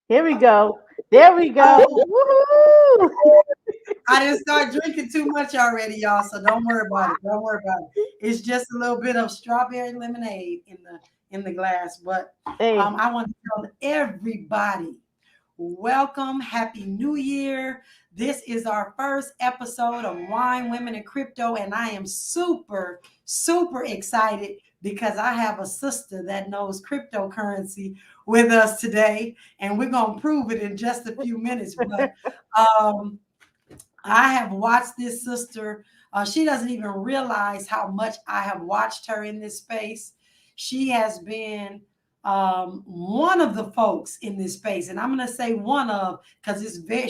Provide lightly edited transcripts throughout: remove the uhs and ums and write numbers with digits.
Here we go. There we go. Woohoo! I didn't start drinking too much already, y'all. So don't worry about it. Don't worry about it. It's just a little bit of strawberry lemonade in the glass. But Hey, I want to tell everybody, welcome, happy New Year. This is our first episode of Wine, Women, and Crypto, and I am super, super excited because I have a sister that knows cryptocurrency with us today, and we're gonna prove it in just a few minutes. But um, I have watched this sister. She doesn't even realize how much I have watched her in this space. She has been one of the folks in this space, and I'm going to say one of because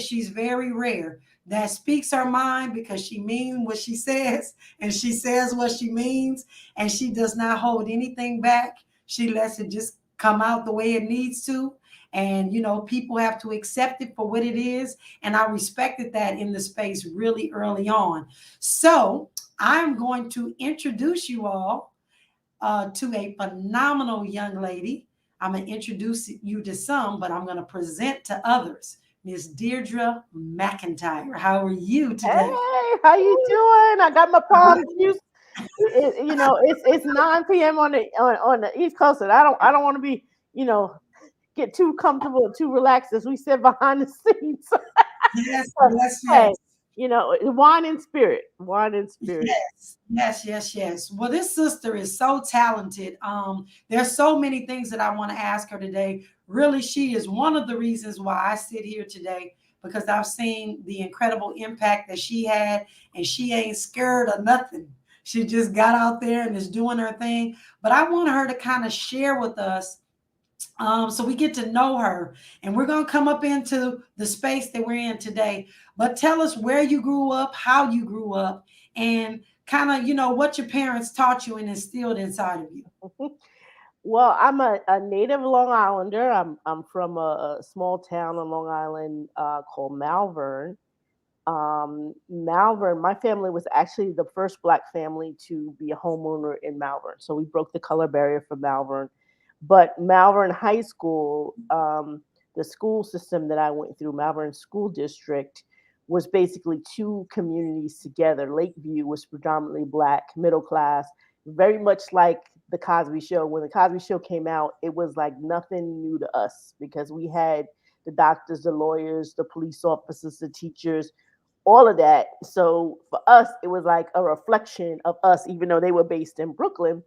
she's very rare that speaks her mind because she means what she says and she says what she means, and she does not hold anything back. She lets it just come out the way it needs to. And, people have to accept it for what it is. And I respected that in the space really early on. So I'm going to introduce you all to a phenomenal young lady. I'm going to introduce you to some, but I'm going to present to others. Miss Deirdre Mcintyre. How are you today? hey, how you doing? I got my palm juice. It's 9 p.m. on the East Coast, and I don't want to be, get too comfortable, too relaxed as we sit behind the scenes. Yes, But, yes, hey, yes. wine and spirit, wine and spirit. Yes. Well, this sister is so talented. There's so many things that I want to ask her today. Really, she is one of the reasons why I sit here today because I've seen the incredible impact that she had, and she ain't scared of nothing. She just got out there and is doing her thing. But I want her to kind of share with us so we get to know her, and we're going to come up into the space that we're in today. But tell us where you grew up, how you grew up, and kind of, what your parents taught you and instilled inside of you. Well, I'm a native Long Islander. I'm from a small town on Long Island called Malvern. Malvern, my family was actually the first Black family to be a homeowner in Malvern. So we broke the color barrier for Malvern. But Malvern High School, the school system that I went through, Malvern School District, was basically two communities together. Lakeview was predominantly Black, middle class, very much like the Cosby Show. When the Cosby Show came out, it was like nothing new to us because we had the doctors, the lawyers, the police officers, the teachers, all of that. So for us, it was like a reflection of us, even though they were based in Brooklyn,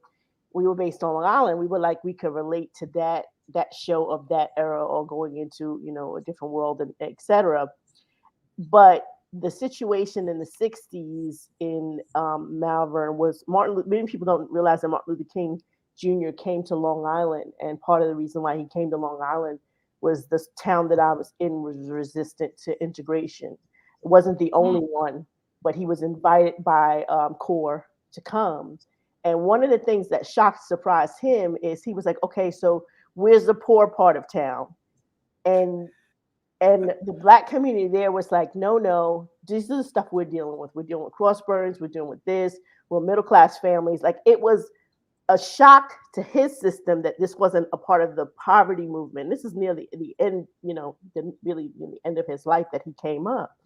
we were based on Long Island. We were like we could relate to that show of that era or going into a different world and etc. But the situation in the 60s in Malvern was many people don't realize that Martin Luther King Jr. came to Long Island, and part of the reason why he came to Long Island was the town that I was in was resistant to integration. It wasn't the Mm. only one, but he was invited by CORE to come. And one of the things that shocked, surprised him is he was like, okay, so where's the poor part of town? And the black community there was like, no, no, this is the stuff we're dealing with. We're dealing with cross burns. We're dealing with this. We're middle class families. Like it was a shock to his system that this wasn't a part of the poverty movement. This is near the end, really the end of his life that he came up.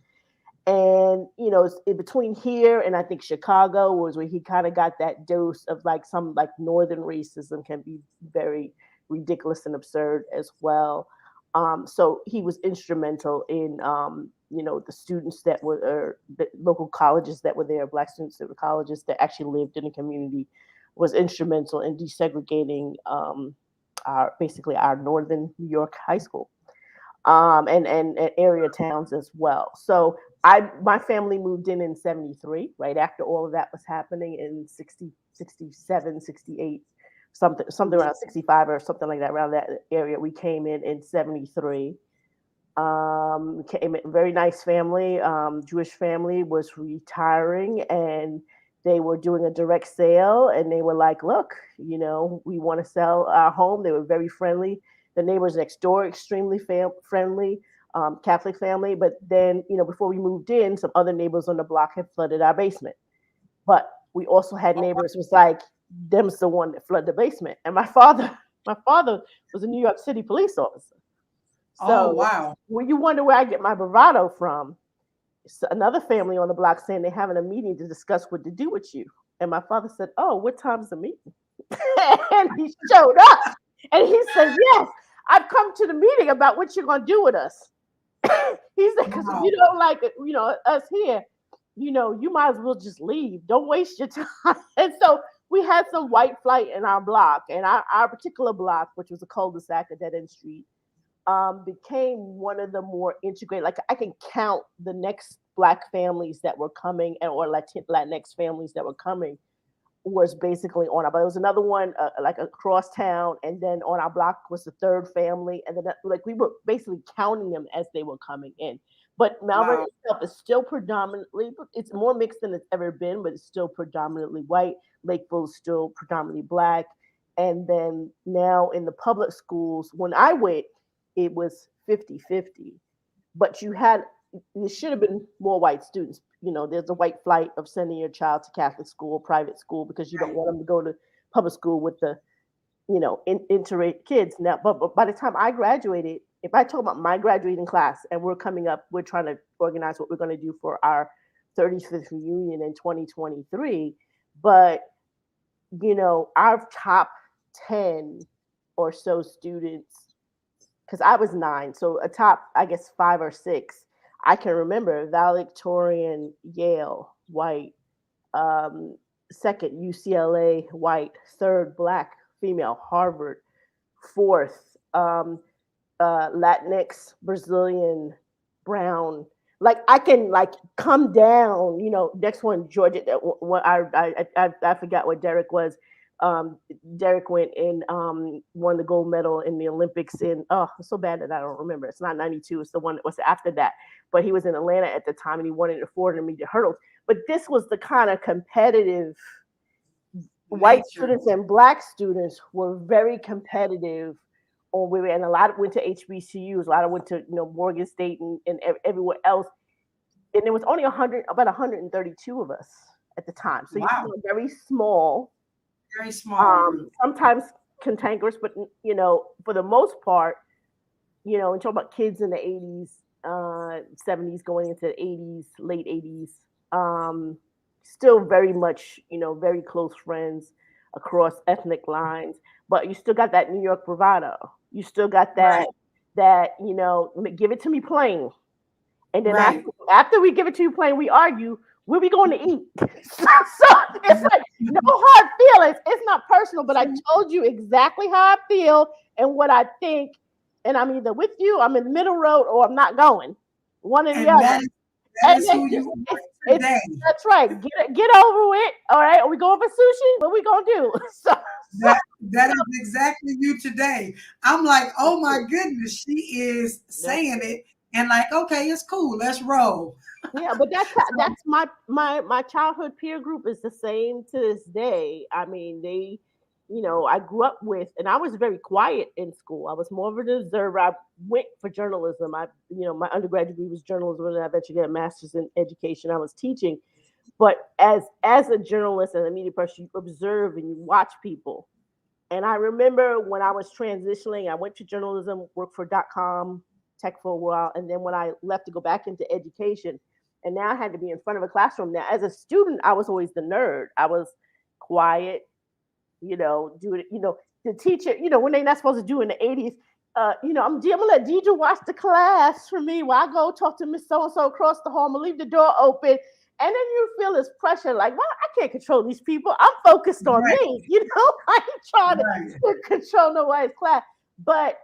And it's in between here and I think Chicago was where he kind of got that dose of like some like northern racism can be very ridiculous and absurd as well. So he was instrumental in the students that were the local colleges that were there, black students that were colleges that actually lived in the community, was instrumental in desegregating our northern New York high school, and area towns as well. So my family moved in '73, right after all of that was happening in 60, 67, 68, something around 65 or something like that, around that area. We came in '73. Came in, very nice family, Jewish family, was retiring, and they were doing a direct sale, and they were like, look, we want to sell our home. They were very friendly. The neighbors next door, extremely friendly, Catholic family. But then, before we moved in, some other neighbors on the block had flooded our basement. But we also had neighbors who was like, them's the one that flooded the basement. And my father was a New York City police officer. Oh, So wow. when you wonder where I get my bravado from, it's another family on the block saying they're having a meeting to discuss what to do with you. And my father said, oh, what time's the meeting? And he showed up and he said, yes, I've come to the meeting about what you're going to do with us. He said, because if Wow. you don't like it, us here, you might as well just leave. Don't waste your time. And so we had some white flight in our block, and our particular block, which was a cul-de-sac, a dead-end street, became one of the more integrated. Like I can count the next black families that were coming, or Latinx families that were coming, was basically on our. But there was another one like across town, and then on our block was the third family, and then like we were basically counting them as they were coming in. But Malvern Wow. itself is still predominantly, it's more mixed than it's ever been, but it's still predominantly white. Lakeville is still predominantly black. And then now in the public schools, when I went, it was 50-50. But there should have been more white students. There's a white flight of sending your child to Catholic school, private school, because you don't Right. want them to go to public school with the, interrate kids. Now, but by the time I graduated, if I talk about my graduating class and we're trying to organize what we're going to do for our 35th reunion in 2023. But, our top 10 or so students, because I was 9, so a top, I guess, 5 or 6, I can remember: valedictorian, Yale, white; second, UCLA, white; third, black female, Harvard; fourth, Latinx, Brazilian, brown. Like I can like come down. Next one, Georgia. What I forgot what Derek was. Derek went and won the gold medal in the Olympics it's so bad that I don't remember. It's not 92. It's the one that was after that. But he was in Atlanta at the time, and he won in the 400-meter hurdles. But this was the kind of competitive. White Nature. students and black students were very competitive. And a lot went to HBCUs. A lot of went to Morgan State and everywhere else. And there was only about 132 of us at the time. So Wow. very small. Very small group. Sometimes cantankerous, but for the most part, and talk about kids in the 80s, 70s, going into the 80s, late 80s, still very much, very close friends across ethnic lines. But you still got that New York bravado. You still got Right. that give it to me plain. And then Right. after we give it to you plain, we argue, where we going to eat? So it's like no hard feelings. It's not personal, but I told you exactly how I feel and what I think. And I'm either with you, I'm in the middle road, or I'm not going. One or the And other. that is who you are today. That's right. Get over it. All right. Are we going for sushi? What are we gonna do? That that is exactly you today. I'm like, oh my goodness, she is That's saying it, and like, okay, it's cool, let's roll. Yeah, but that's So, that's my childhood peer group is the same to this day. I mean, they, I grew up with, and I was very quiet in school. I was more of an observer. I went for journalism. My undergraduate degree was journalism, and I eventually got a master's in education. I was teaching, but as a journalist and a media person, you observe and you watch people. And I remember when I was transitioning, I went to journalism, worked for .com tech for a while, and then when I left to go back into education, and now I had to be in front of a classroom. Now, as a student, I was always the nerd. I was quiet, doing it, the teacher, when they not supposed to do in the 80s. I'm gonna let Deidre watch the class for me while I go talk to Miss So and So across the hall. I'm gonna leave the door open, and then you feel this pressure, like, well, I can't control these people. I'm focused on right, me. I ain't trying right, to control nobody's class. But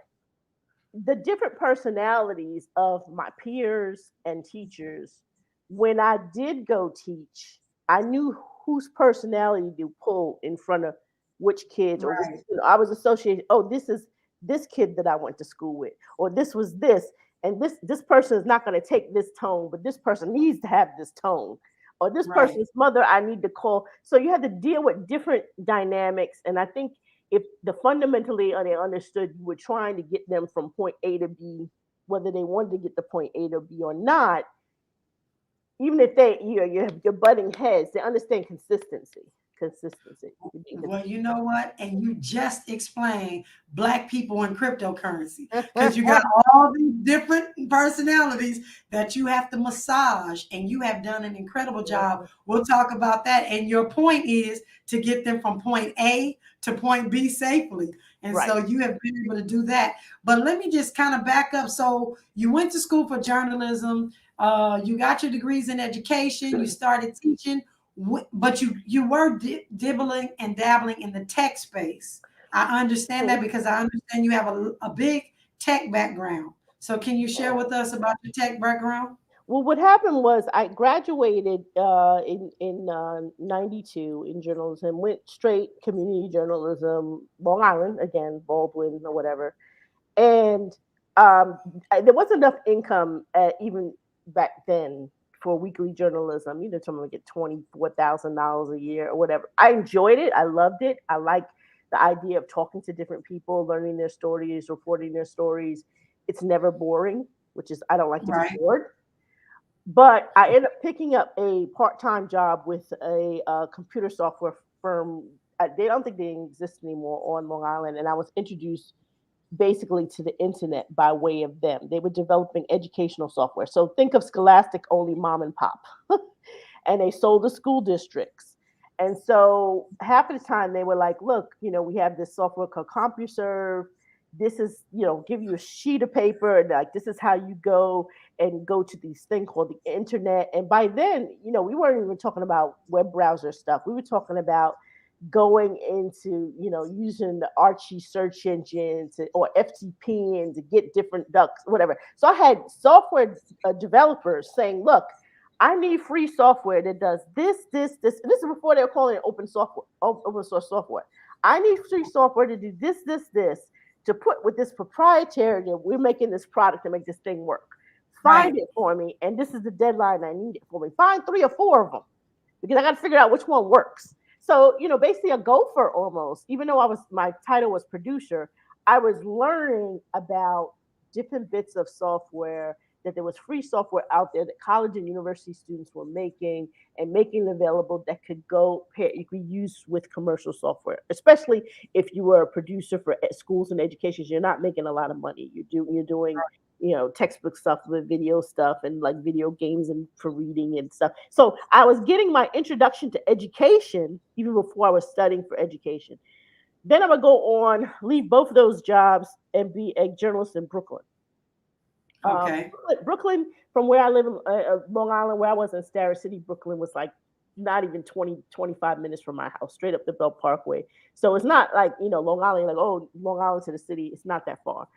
the different personalities of my peers and teachers, when I did go teach, I knew whose personality to pull in front of which kids, or which, right, I was associated. Oh, this is this kid that I went to school with, or this was this, and this person is not going to take this tone, but this person needs to have this tone, or this right. person's mother I need to call. So you had to deal with different dynamics, and I think if the fundamentally they understood you were trying to get them from point A to B, whether they wanted to get the point A to B or not, even if you're butting heads, they understand consistency. Consistency. You're being Well, you know what? And you just explained Black people in cryptocurrency because you got all these different personalities that you have to massage, and you have done an incredible job. We'll talk about that. And your point is to get them from point A to point B safely. And right. so you have been able to do that. But let me just kind of back up. So you went to school for journalism. You got your degrees in education. You started teaching, but you were dibbling and dabbling in the tech space. I understand that Mhm. because I understand you have a big tech background. So can you share with us about your tech background? Well, what happened was I graduated in '92 in journalism, went straight community journalism, Long Island again, Baldwin or whatever, and there wasn't enough income even back then for weekly journalism. Someone would get $24,000 a year or whatever. I enjoyed it. I loved it. I like the idea of talking to different people, learning their stories, reporting their stories. It's never boring, which is I don't like to be Right, bored. But I ended up picking up a part-time job with a computer software firm. They don't think they exist anymore on Long Island, and I was introduced basically to the internet by way of them. They were developing educational software. So think of Scholastic only mom and pop. And they sold to school districts. And so half of the time they were like, look, we have this software called CompuServe. This is, give you a sheet of paper, and like this is how you go to these thing called the internet. And by then, we weren't even talking about web browser stuff. We were talking about going into, using the Archie search engine or FTP and to get different ducks, whatever. So I had software developers saying, look, I need free software that does this, this, this. And this is before they were calling it open source software. I need free software to do this, this, this, to put with this proprietary that we're making this product to make this thing work. Find right, it for me, and this is the deadline I need it for me. Find 3 or 4 of them because I got to figure out which one works. So, basically a gopher almost, even though my title was producer, I was learning about different bits of software, that there was free software out there that college and university students were making and making available that you could use with commercial software, especially if you were a producer for schools and education. You're not making a lot of money. You're doing textbook stuff with video stuff and like video games and for reading and stuff. So I was getting my introduction to education even before I was studying for education. Then I would go on, leave both of those jobs and be a journalist in Brooklyn. okay, Brooklyn, from where I live in Long Island, where I was in Starrett City, Brooklyn was like not even 20, 25 minutes from my house, straight up the Belt Parkway. So it's not like, Long Island, like, oh, Long Island to the city, it's not that far.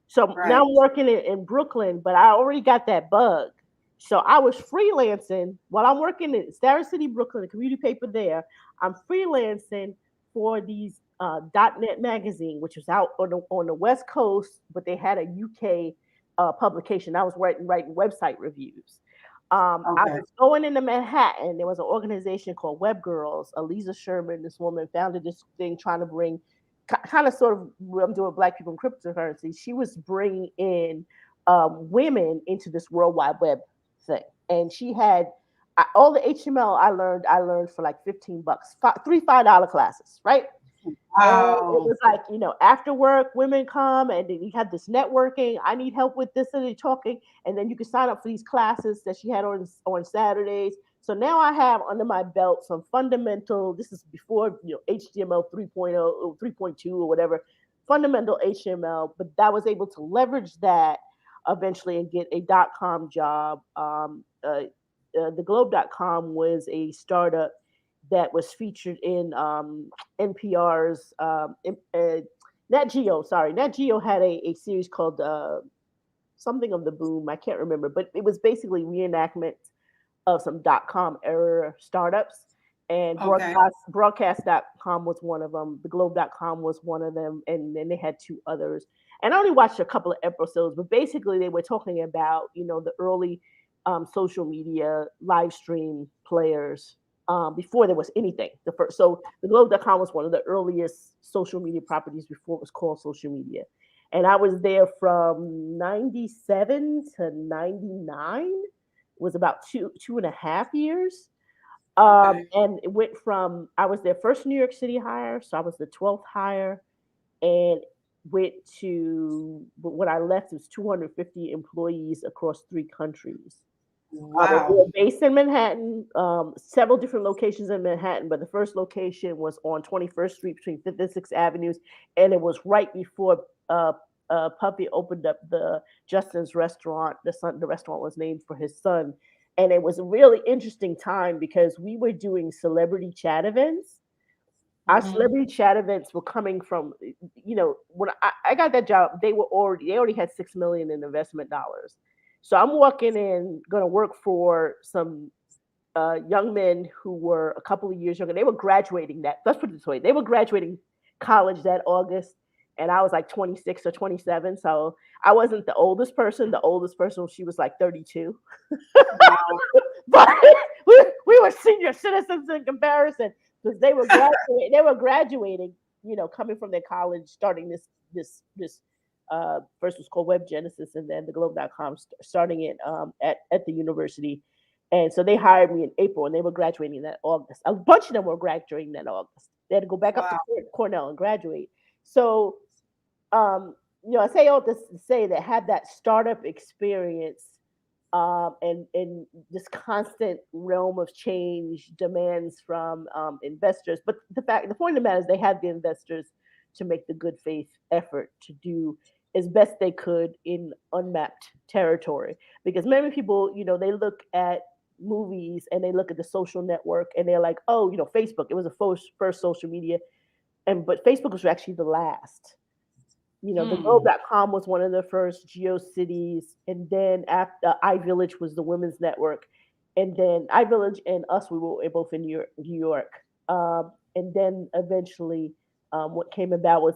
So now right, I'm working in Brooklyn, but I already got that bug. So I was freelancing while I'm working in Starrett City, Brooklyn, the community paper there. I'm freelancing for these .NET magazine, which was out on the West Coast, but they had a UK publication. I was writing website reviews. I Okay. was going into Manhattan. There was an organization called Web Girls. Eliza Sherman, this woman, founded this thing trying to bring, kind of sort of, I'm doing Black people in cryptocurrency. She was bringing in women into this World Wide Web thing, and she had all the HTML I learned for like $15, three $5 classes, right? And it Wow. was like, after work, women come and then you have this networking. I need help with this and talking. And then you can sign up for these classes that she had on Saturdays. So now I have under my belt some fundamental, this is before, HTML 3.0 or 3.2 or whatever, fundamental HTML, but that was able to leverage that eventually and get a .com job. The Globe.com was a startup that was featured in NPR's Nat Geo. Sorry, Nat Geo had a series called something of the boom. I can't remember, but it was basically reenactments of some .com era startups. And Okay. broadcast.com was one of them. The Globe.com was one of them, and then they had two others. And I only watched a couple of episodes, but basically they were talking about the early social media live stream players before there was anything. So the Globe.com was one of the earliest social media properties before it was called social media. And I was there from 97 to 99. It was about 2.5 years. Okay. And it went from, I was their first New York City hire, so I was the 12th hire, and went to, but when I left, it was 250 employees across 3 countries. We were Wow. based in Manhattan, several different locations in Manhattan, but the first location was on 21st Street between 5th and 6th Avenues, and it was right before Puffy opened up the Justin's restaurant. The restaurant was named for his son, and it was a really interesting time because we were doing celebrity chat events. Our Hmm. celebrity chat events were coming from, when I got that job, they already had 6 million in investment dollars. So I'm walking in, going to work for some young men who were a couple of years younger. They were graduating that. Let's put it this way: they were graduating college that August, and I was like 26 or 27. So I wasn't the oldest person. The oldest person, she was like 32. Wow. But we were senior citizens in comparison because they were graduating, coming from their college, starting this first was called Web Genesis, and then the Globe.com, starting it at the university. And so they hired me in April, and they were graduating that August. A bunch of them were graduating that August. They had to go back up to Wow. Cornell and graduate. So I say all this to say that had that startup experience, and this constant realm of change demands from investors. But the point of the matter is they had the investors to make the good faith effort to do as best they could in unmapped territory. Because many people, they look at movies and they look at the social network and they're like, oh, Facebook, it was the first social media, but Facebook was actually the last. The Hmm. Globe.com was one of the first GeoCities, and then after iVillage was the women's network, and then iVillage and us, we were both in New York. And then eventually, what came about was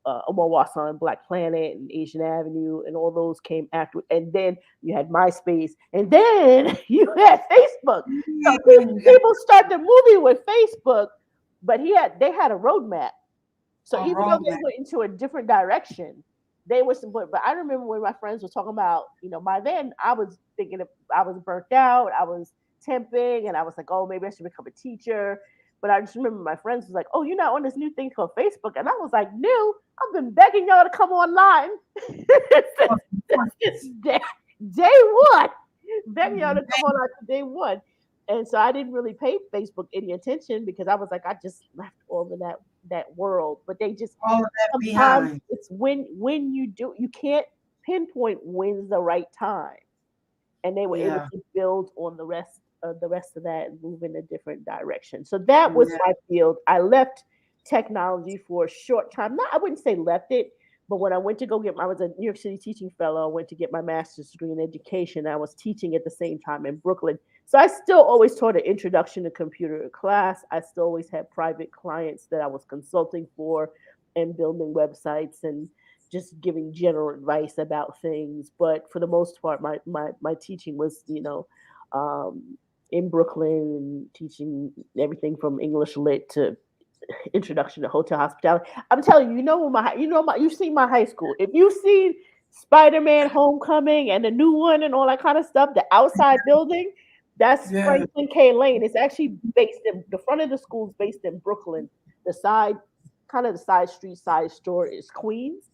Omar Wasan and Black Planet and Asian Avenue, and all those came after. And then you had MySpace, and then you had Facebook. So Mm. people started moving with Facebook, but they had a roadmap. So A even though they roadmap. went into a different direction, they were but I remember when my friends were talking about, by then I was thinking I was burnt out, I was temping, and I was like, oh, maybe I should become a teacher. But I just remember my friends was like, oh, you're not on this new thing called Facebook. And I was like, new? I've been begging y'all to come online since day one. Begging y'all to come online from day one. And so I didn't really pay Facebook any attention because I was like, I just left all of that world. But they just All of that sometimes behind. it's when you can't pinpoint when's the right time. And they were able Yeah. to build on the rest of that and move in a different direction. So that was Yeah. my field. I left technology for a short time. Not I wouldn't say left it, but when I went to go I was a New York City teaching fellow. I went to get my master's degree in education. I was teaching at the same time in Brooklyn. So I still always taught an introduction to computer class. I still always had private clients that I was consulting for and building websites and just giving general advice about things. But for the most part, my teaching was, um, in Brooklyn and teaching everything from English lit to introduction to hotel hospitality. I'm telling you, you've seen my high school. If you've seen Spider-Man Homecoming and the new one and all that kind of stuff, the outside building, that's Yeah. Franklin K. Lane. It's actually based in the front of the school is based in Brooklyn. The side, kind of the side street, side store is Queens.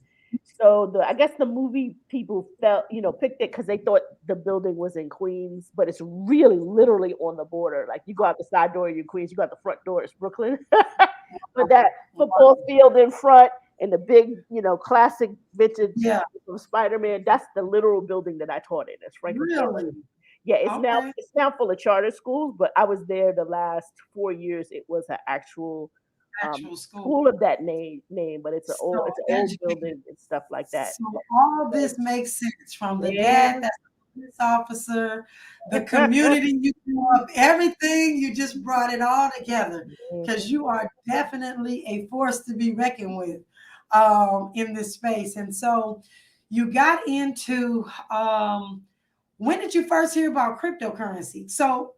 So I guess the movie people picked it because they thought the building was in Queens, but it's really literally on the border. Like you go out the side door, you're Queens. You go out the front door, it's Brooklyn. But that football field in front and the big, classic vintage Yeah. from Spider-Man, that's the literal building that I taught in. It's Franklin. Really? Yeah, Okay. it's now full of charter schools, but I was there the last 4 years. It was an actual Actual school. school of that name, but it's So an old educated. building and stuff like that. So all this makes sense from the Yeah. dad that's a police officer, the community you grew up, everything. You just brought it all together because you are definitely a force to be reckoned with in this space. And so you got into when did you first hear about cryptocurrency? So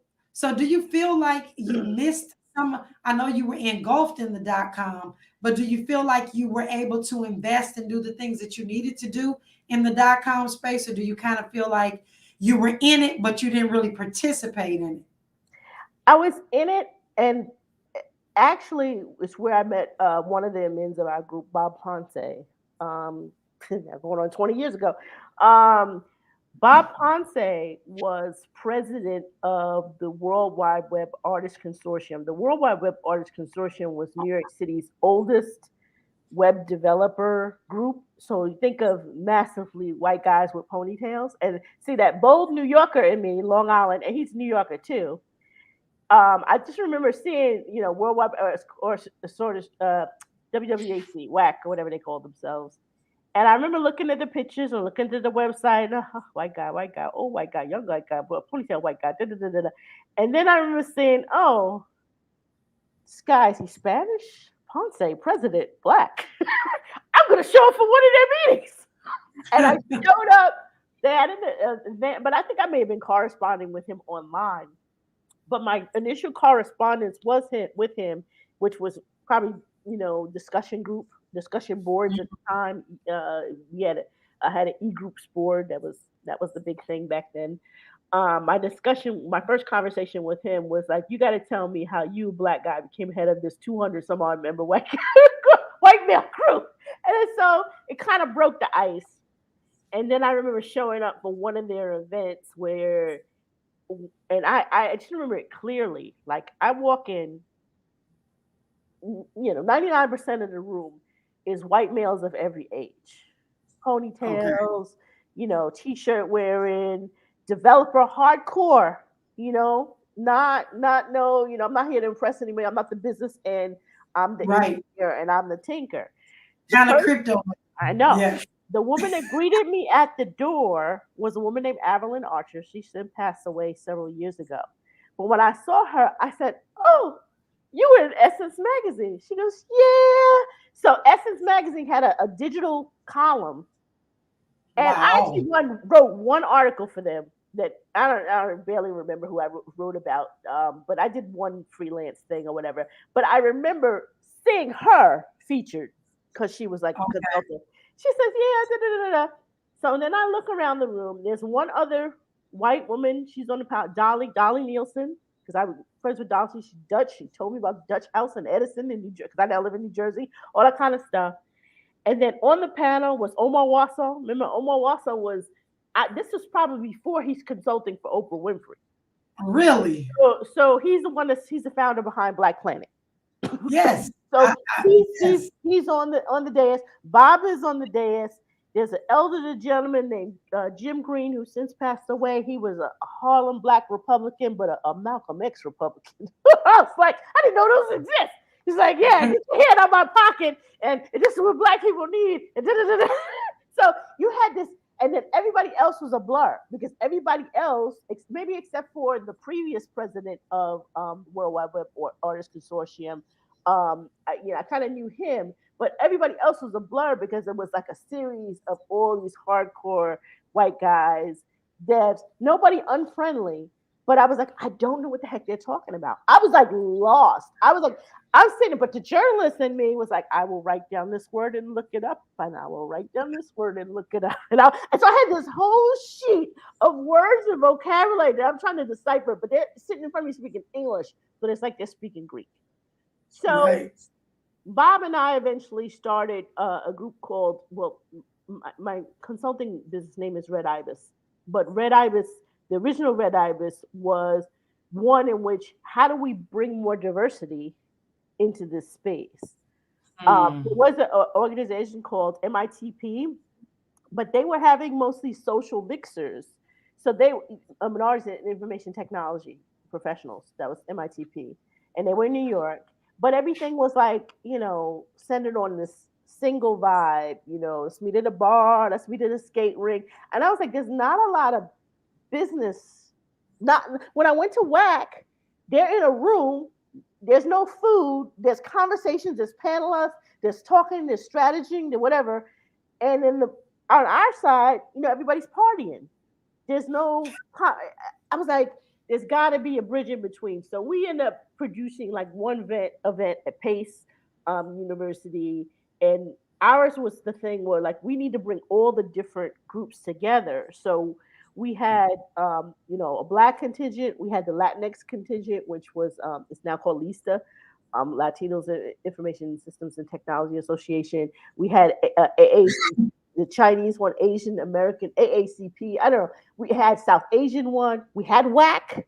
do you feel like you missed some? I know you were engulfed in the .com, but do you feel like you were able to invest and do the things that you needed to do in the .com space, or do you kind of feel like you were in it, but you didn't really participate in it? I was in it, and actually, it's where I met one of the admins of our group, Bob Ponce, going on 20 years ago. Bob Ponce was president of the World Wide Web Artists Consortium. The World Wide Web Artists Consortium was New York City's oldest web developer group. So you think of massively white guys with ponytails, and see that bold New Yorker in me, Long Island, and he's New Yorker too. I just remember seeing, Worldwide or sort of WWAC, WAC, or whatever they call themselves. And I remember looking at the pictures and looking at the website. White guy, oh, white guy, young white guy, but ponytail white guy. Da, da, da, da, da. And then I remember saying, oh, this guy, is he Spanish? Ponce, president, black. I'm going to show up for one of their meetings. And I showed up. They had an event, but I think I may have been corresponding with him online. But my initial correspondence was with him, which was probably, discussion boards at the time. I had an e-groups board that was the big thing back then. My first conversation with him was like, you got to tell me how you, black guy, became head of this 200 some odd member white male group. And so it kind of broke the ice. And then I remember showing up for one of their events where, and I just remember it clearly. Like I walk in, 99% of the room is white males of every age, ponytails, t-shirt wearing, developer hardcore, not no, I'm not here to impress anybody. I'm not the business end. I'm the engineer and I'm the tinker. Kind of crypto. I know. Yes. The woman that greeted me at the door was a woman named Evelyn Archer. She since passed away several years ago. But when I saw her, I said, "Oh, you were in Essence Magazine." She goes, "Yeah." So Essence Magazine had a digital column, and I actually wrote one article for them that I barely remember who I wrote about, but I did one freelance thing or whatever. But I remember seeing her featured because she was like a consultant. She says, "Yeah, da, da, da, da." So then I look around the room. There's one other white woman. She's on the panel, Dolly Nielsen, because I was friends with Dolly. She's Dutch. She told me about the Dutch house in Edison in New Jersey, because I now live in New Jersey, all that kind of stuff. And then on the panel was Omar Wassel. Remember, Omar Wassel this was probably before he's consulting for Oprah Winfrey. Really? So he's the founder behind Black Planet. Yes. So he's on the dais. Bob is on the dais. There's an elderly gentleman named Jim Green who since passed away. He was a Harlem Black Republican, but a Malcolm X Republican. I was like, I didn't know those exist. He's like, yeah, get your hand out of my pocket, and this is what black people need. And so you had this And then everybody else was a blur because everybody else, maybe except for the previous president of World Wide Web or Artist Consortium, I kind of knew him, but everybody else was a blur because it was like a series of all these hardcore white guys, devs, nobody unfriendly. But I was like, I don't know what the heck they're talking about. I was like lost. I was like, I'm sitting, but the journalist in me was like, I will write down this word and look it up, and I will write down this word and look it up. And so I had this whole sheet of words and vocabulary that I'm trying to decipher, but they're sitting in front of me speaking English, but it's like they're speaking Greek. So Right. Bob and I eventually started a group called, well, my consulting business name is Red Ibis, but Red Ibis, the original Red Ibis was one in which how do we bring more diversity into this space? There was an organization called MITP, but they were having mostly social mixers. So they minorities in information technology professionals. That was MITP, and they were in New York. But everything was like centered on this single vibe. Let's meet at a bar. Let's meet at a skate rink. And I was like, there's not a lot of business. Not when I went to WAC, they're in a room. There's no food. There's conversations. There's panelists. There's talking. There's strategizing. There's whatever. And then on our side, everybody's partying. There's no. I was like, there's got to be a bridge in between. So we end up producing like one event at Pace University, and ours was the thing where like we need to bring all the different groups together. So we had a black contingent, we had the Latinx contingent, which was it's now called LISTA, Latinos Information Systems and Technology Association. We had AAC, the Chinese one, Asian American AACP. I don't know. We had South Asian one. We had WAC.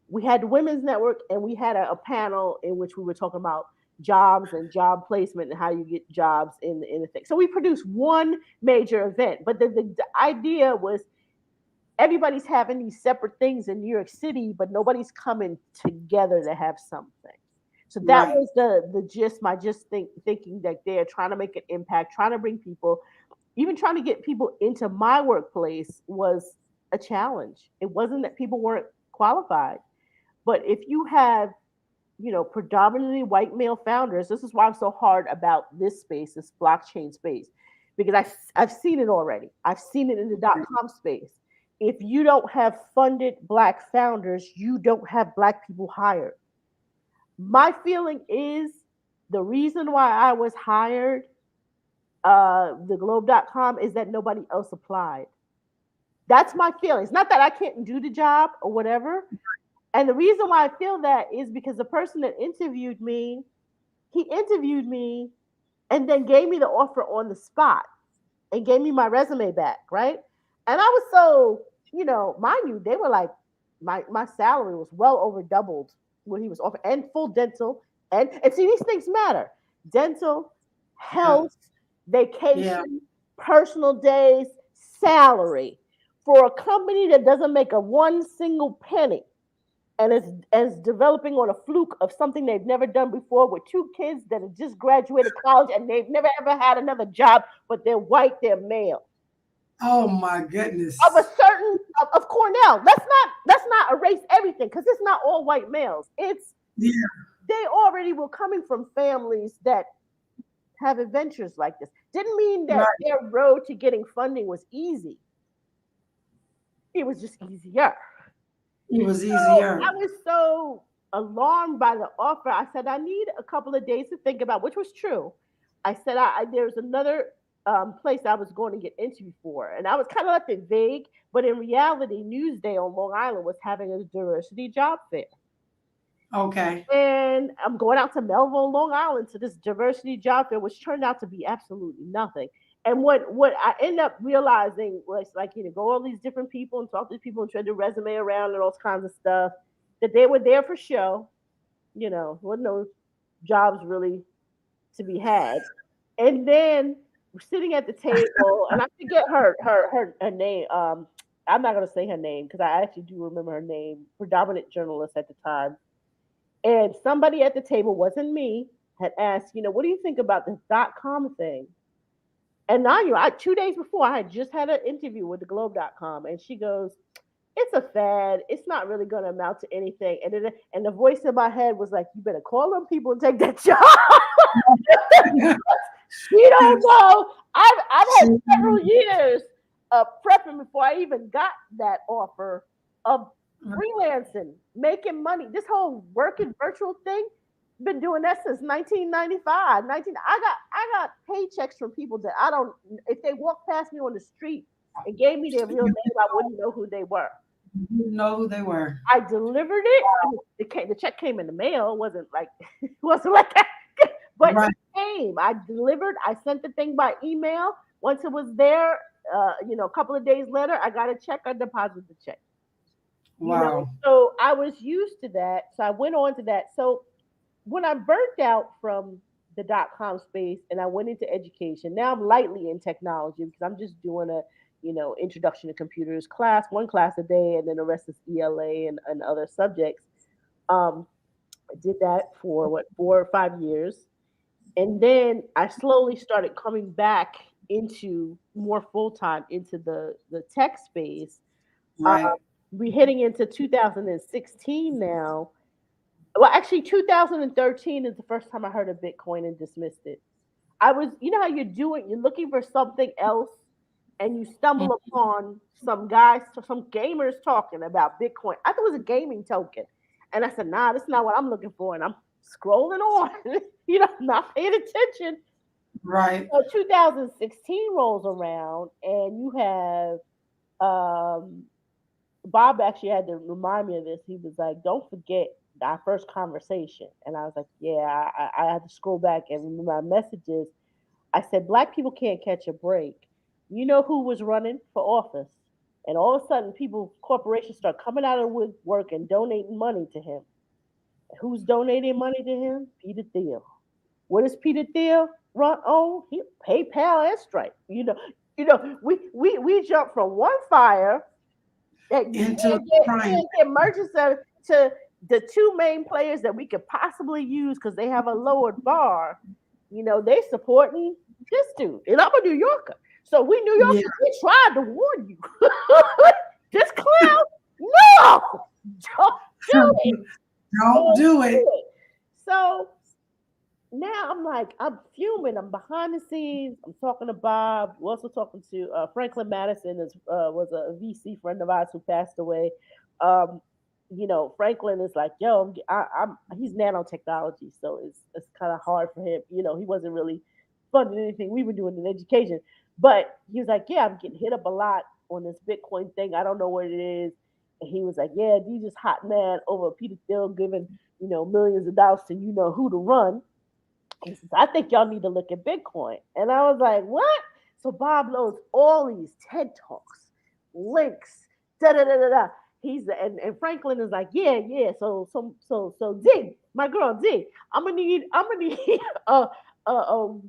We had the Women's Network, and we had a panel in which we were talking about jobs and job placement and how you get jobs in the thing. So we produced one major event, but the idea was everybody's having these separate things in New York City, but nobody's coming together to have something. So that Right. was the gist, my thinking that they're trying to make an impact, trying to bring people, even trying to get people into my workplace was a challenge. It wasn't that people weren't qualified, but if you have, predominantly white male founders, this is why I'm so hard about this space, this blockchain space, because I've seen it already. I've seen it in the .com space. If you don't have funded black founders, you don't have black people hired. My feeling is the reason why I was hired, the globe.com, is that nobody else applied. That's my feeling. It's not that I can't do the job or whatever. And the reason why I feel that is because the person that he interviewed me and then gave me the offer on the spot and gave me my resume back, right? And I was so, mind you, they were like, my salary was well over doubled what he was offering, and full dental, and see, these things matter. Dental, Yeah. health, Yeah. vacation, personal days, salary for a company that doesn't make a one single penny and is developing on a fluke of something they've never done before with two kids that have just graduated college and they've never ever had another job, but they're white, they're male. Oh my Of a goodness. certain of Cornell. Let's not erase everything because it's not all white males. It's Yeah. they already were coming from families that have adventures like this. Didn't mean that Right. their road to getting funding was easy. It was just easier. It was So I easier. was so alarmed by the offer. I said, I need a couple of days to think about, which was true. I said, there's another place I was going to get interviewed for. And I was kind of left it vague, but in reality, Newsday on Long Island was having a diversity job fair. Okay. And I'm going out to Melville, Long Island to this diversity job fair, which turned out to be absolutely nothing. And what I end up realizing was like, go all these different people and talk to these people and trade their resume around and all kinds of stuff, that they were there for show, wasn't no jobs really to be had. And then we're sitting at the table, and I forget her name. I'm not gonna say her name because I actually do remember her name. Predominant journalist at the time, and somebody at the table, wasn't me, had asked, what do you think about this .com thing? And now 2 days before, I had just had an interview with the Globe.com, and she goes, "It's a fad. It's not really going to amount to anything." And the voice in my head was like, "You better call them people and take that job." She don't know. I've had See? several years of prepping before I even got that offer of freelancing, making money. This whole working virtual thing, been doing that since 1995. 19 I got paychecks from people that I don't, if they walked past me on the street and gave me their real name, I wouldn't know who they were. You know who they were. I delivered it. The check came in the mail. It wasn't like it wasn't like that. But Right. it came. I delivered. I sent the thing by email. Once it was there, a couple of days later, I got a check. I deposited the check. Wow. So I was used to that. So I went on to that. So when I burnt out from the .com space and I went into education, now I'm lightly in technology because I'm just doing a introduction to computers class, one class a day, and then the rest is ELA and other subjects. Um, I did that for 4 or 5 years, and then I slowly started coming back into more full time into the tech space. Uh, Right. we heading into 2016 now. Well, actually, 2013 is the first time I heard of Bitcoin and dismissed it. I was, how you're looking for something else, and you stumble upon some guys, some gamers talking about Bitcoin. I thought it was a gaming token, and I said, "Nah, that's not what I'm looking for." And I'm scrolling on, not paying attention. Right. So 2016 rolls around, and you have Bob actually had to remind me of this. He was like, "Don't forget our first conversation," and I was like, "Yeah." I had to scroll back and remember my messages. I said, "Black people can't catch a break." You know who was running for office? And all of a sudden, corporations start coming out of woodwork and donating money to him. Who's donating money to him? Peter Thiel. What does Peter Thiel run on? He PayPal and Stripe. We jump from one fire that you Into trying. can't get merchants to the two main players that we could possibly use because they have a lowered bar. They supporting this dude, and I'm a New Yorker, so we New Yeah. Yorkers, we tried to warn you. This clown, no, don't do it, Don't don't do do it. it. So now I'm like, I'm fuming. I'm behind the scenes. I'm talking to Bob. We're also talking to Franklin Madison, was a VC friend of ours who passed away. Um, Franklin is like, yo, he's nanotechnology, so it's kind of hard for him. He wasn't really funding anything we were doing in education, but he was like, yeah, I'm getting hit up a lot on this Bitcoin thing. I don't know what it is. And he was like, yeah, you just hot man over Peter Thiel giving millions of dollars to who to run. He says, I think y'all need to look at Bitcoin. And I was like, what? So Bob loads all these TED Talks, links, da da da da da. And Franklin is like, yeah, yeah. So D, my girl D, I'm gonna need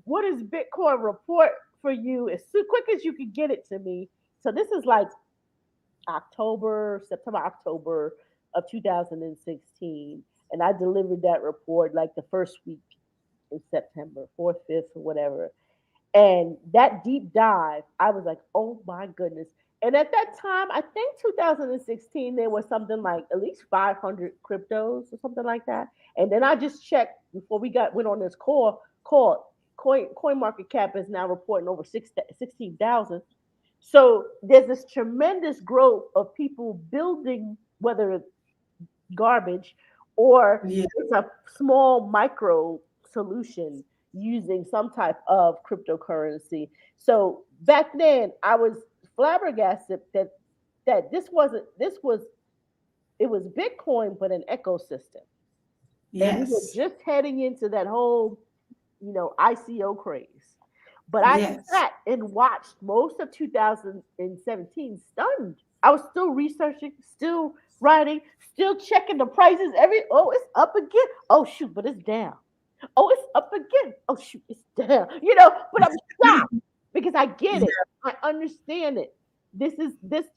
what is Bitcoin report for you as quick as you can get it to me. So this is like September, October of 2016. And I delivered that report like the first week in September, 4th, 5th, or whatever. And that deep dive, I was like, oh my goodness. And at that time, I think 2016, there was something like at least 500 cryptos or something like that. And then I just checked before went on this call. Coin market cap is now reporting over 16,000. So there's this tremendous growth of people building, whether it's garbage or Yeah. it's a small micro solution using some type of cryptocurrency. So back then I was flabbergasted that this was it was Bitcoin but an ecosystem. And we were Yes. just heading into that whole, ICO craze. But I Yes. sat and watched most of 2017 stunned. I was still researching, still writing, still checking the prices. It's up again. Oh shoot, but it's down. Oh, it's up again. Oh shoot, it's down. But I'm shocked because I get Yeah. it. I understand it. This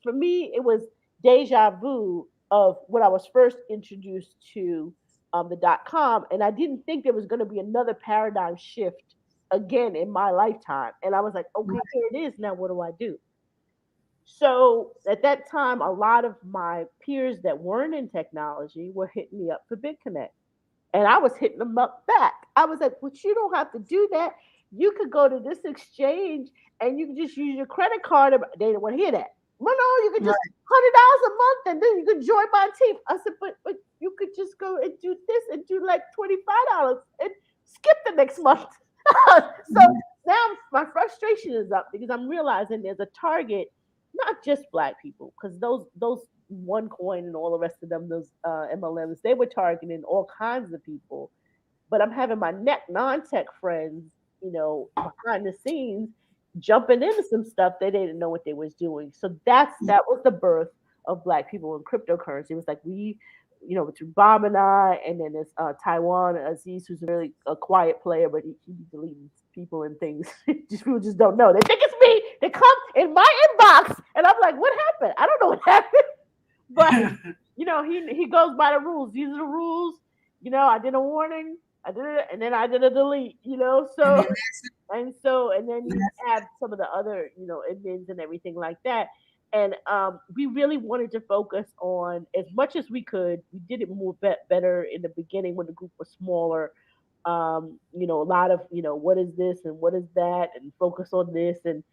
for me, it was deja vu of when I was first introduced to the .com, and I didn't think there was going to be another paradigm shift again in my lifetime. And I was like, okay, here it is. Now what do I do? So at that time, a lot of my peers that weren't in technology were hitting me up for BitConnect. And I was hitting them up back. I was like, but you don't have to do that. You could go to this exchange and you can just use your credit card. They didn't want to hear that. Well, no, you could just Right. $100 a month and then you could join my team. I said, but you could just go and do this and do like $25 and skip the next month. So now my frustration is up because I'm realizing there's a target, not just black people, because those OneCoin and all the rest of them, those MLMs, they were targeting all kinds of people. But I'm having my non-tech friends, behind the scenes, jumping into some stuff they didn't know what they was doing. So that was the birth of Black people in cryptocurrency. It was like between Bob and I, and then there's Taiwan Aziz, who's really a quiet player, but he deleting people and things. Just people just don't know. They think it's me. They come in my inbox, and I'm like, what happened? I don't know what happened. But he goes by the rules. These are the rules. I did a warning. I did it, and then I did a delete. And So then and then you have some of the other admins and everything like that. And we really wanted to focus on as much as we could. We did it more better in the beginning when the group was smaller. A lot of what is this and what is that, and focus on this and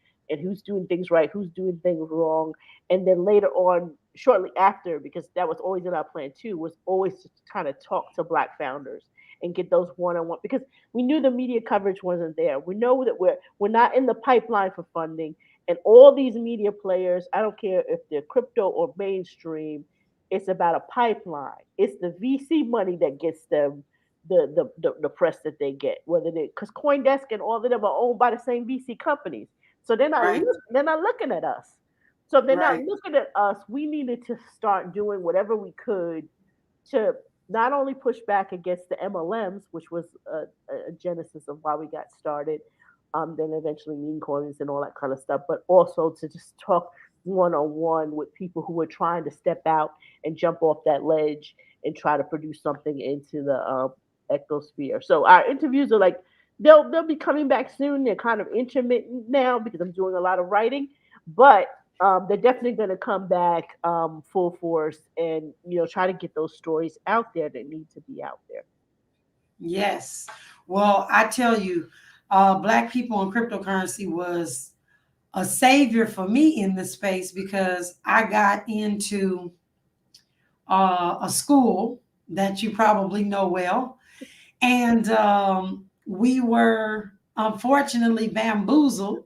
who's doing things right, who's doing things wrong. And then later on, shortly after, because that was always in our plan too, was always to kind of talk to Black founders and get those one-on-one, because we knew the media coverage wasn't there. We know that we're not in the pipeline for funding, and all these media players, I don't care if they're crypto or mainstream, it's about a pipeline. It's the VC money that gets them the press that they get, whether they, because CoinDesk and all of them are owned by the same VC companies, so right, they're not looking at us. So if they're not right, looking at us, we needed to start doing whatever we could to not only push back against the MLMs, which was a genesis of why we got started, then eventually meme coins and all that kind of stuff, but also to just talk one on one with people who were trying to step out and jump off that ledge and try to produce something into the ecosphere. So our interviews are like they'll be coming back soon. They're kind of intermittent now because I'm doing a lot of writing, but they're definitely going to come back full force and try to get those stories out there that need to be out there. yes. Well, I tell you, Black people in cryptocurrency was a savior for me in this space because I got into a school that you probably know well. And we were unfortunately bamboozled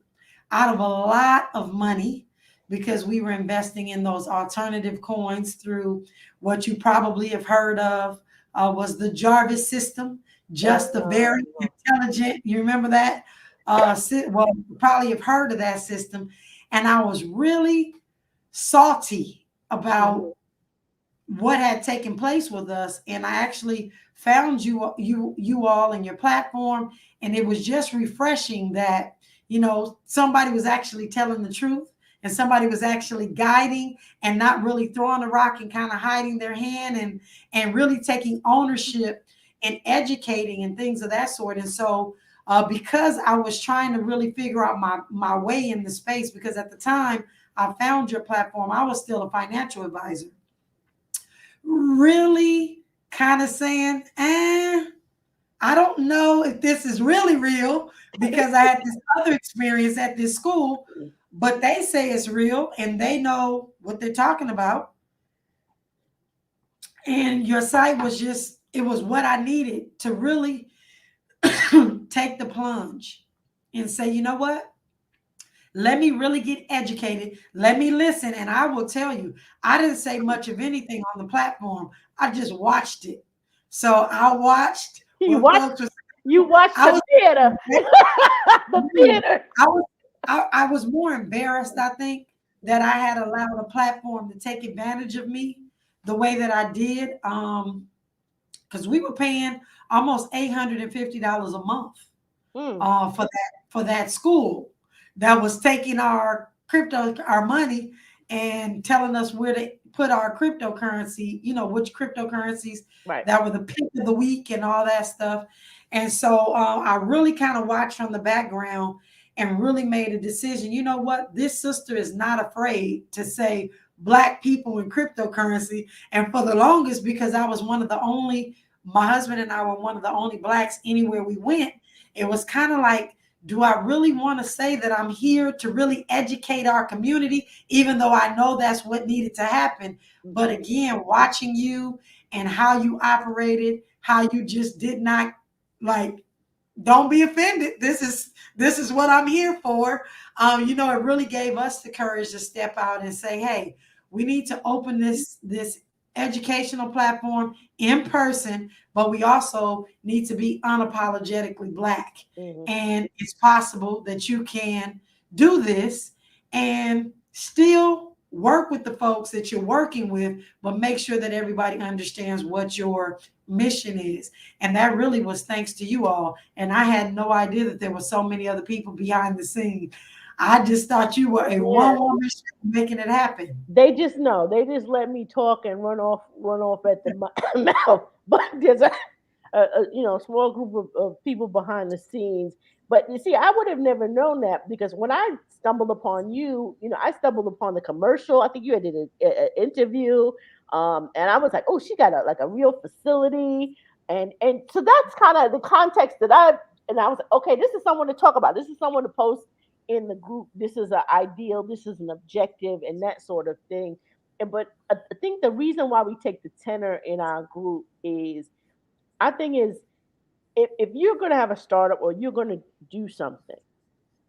out of a lot of money because we were investing in those alternative coins through what you probably have heard of was the Jarvis system, just the very intelligent. You remember that? Well, you probably have heard of that system. And I was really salty about what had taken place with us, and I actually found you all in your platform, and it was just refreshing that somebody was actually telling the truth, and somebody was actually guiding and not really throwing a rock and kind of hiding their hand, and really taking ownership and educating and things of that sort. And so because I was trying to really figure out my way in the space, because at the time I found your platform, I was still a financial advisor, really kind of saying, I don't know if this is really real, because I had this other experience at this school, but they say it's real and they know what they're talking about. And your site was it was what I needed to really take the plunge and say, you know what? Let me really get educated. Let me listen. And I will tell you, I didn't say much of anything on the platform. I just watched it. So I watched You when watch folks were, you watch I the was, theater. The theater. I was more embarrassed, I think, that I had allowed a platform to take advantage of me the way that I did. Because we were paying almost $850 a month for that school that was taking our money and telling us where to put our cryptocurrency, which cryptocurrencies Right. that were the pick of the week and all that stuff. And so I really kind of watched from the background and really made a decision. You know what? This sister is not afraid to say Black people in cryptocurrency. And for the longest, because I was one of the only, my husband and I were one of the only Blacks anywhere we went, it was kind of like, do I really want to say that I'm here to really educate our community, even though I know that's what needed to happen? But again, watching you and how you operated, how you just did not like, don't be offended. This is what I'm here for. It really gave us the courage to step out and say, hey, we need to open this educational platform in person, but we also need to be unapologetically Black. Mhm. And it's possible that you can do this and still work with the folks that you're working with, but make sure that everybody understands what your mission is. And that really was thanks to you all. And I had no idea that there were so many other people behind the scene. I just thought you were a Yeah, one woman show making it happen. they just know. They just let me talk and run off at the mouth. But there's a small group of people behind the scenes. But you see, I would have never known that because when I stumbled upon you, I stumbled upon the commercial. I think you had did an interview, and I was like, oh, she got a real facility, and so that's kind of the context that I was like, okay, this is someone to talk about. This is someone to post in the group. This is an ideal. This is an objective, and that sort of thing. But I think the reason why we take the tenor in our group is I think is if you're going to have a startup or you're going to do something,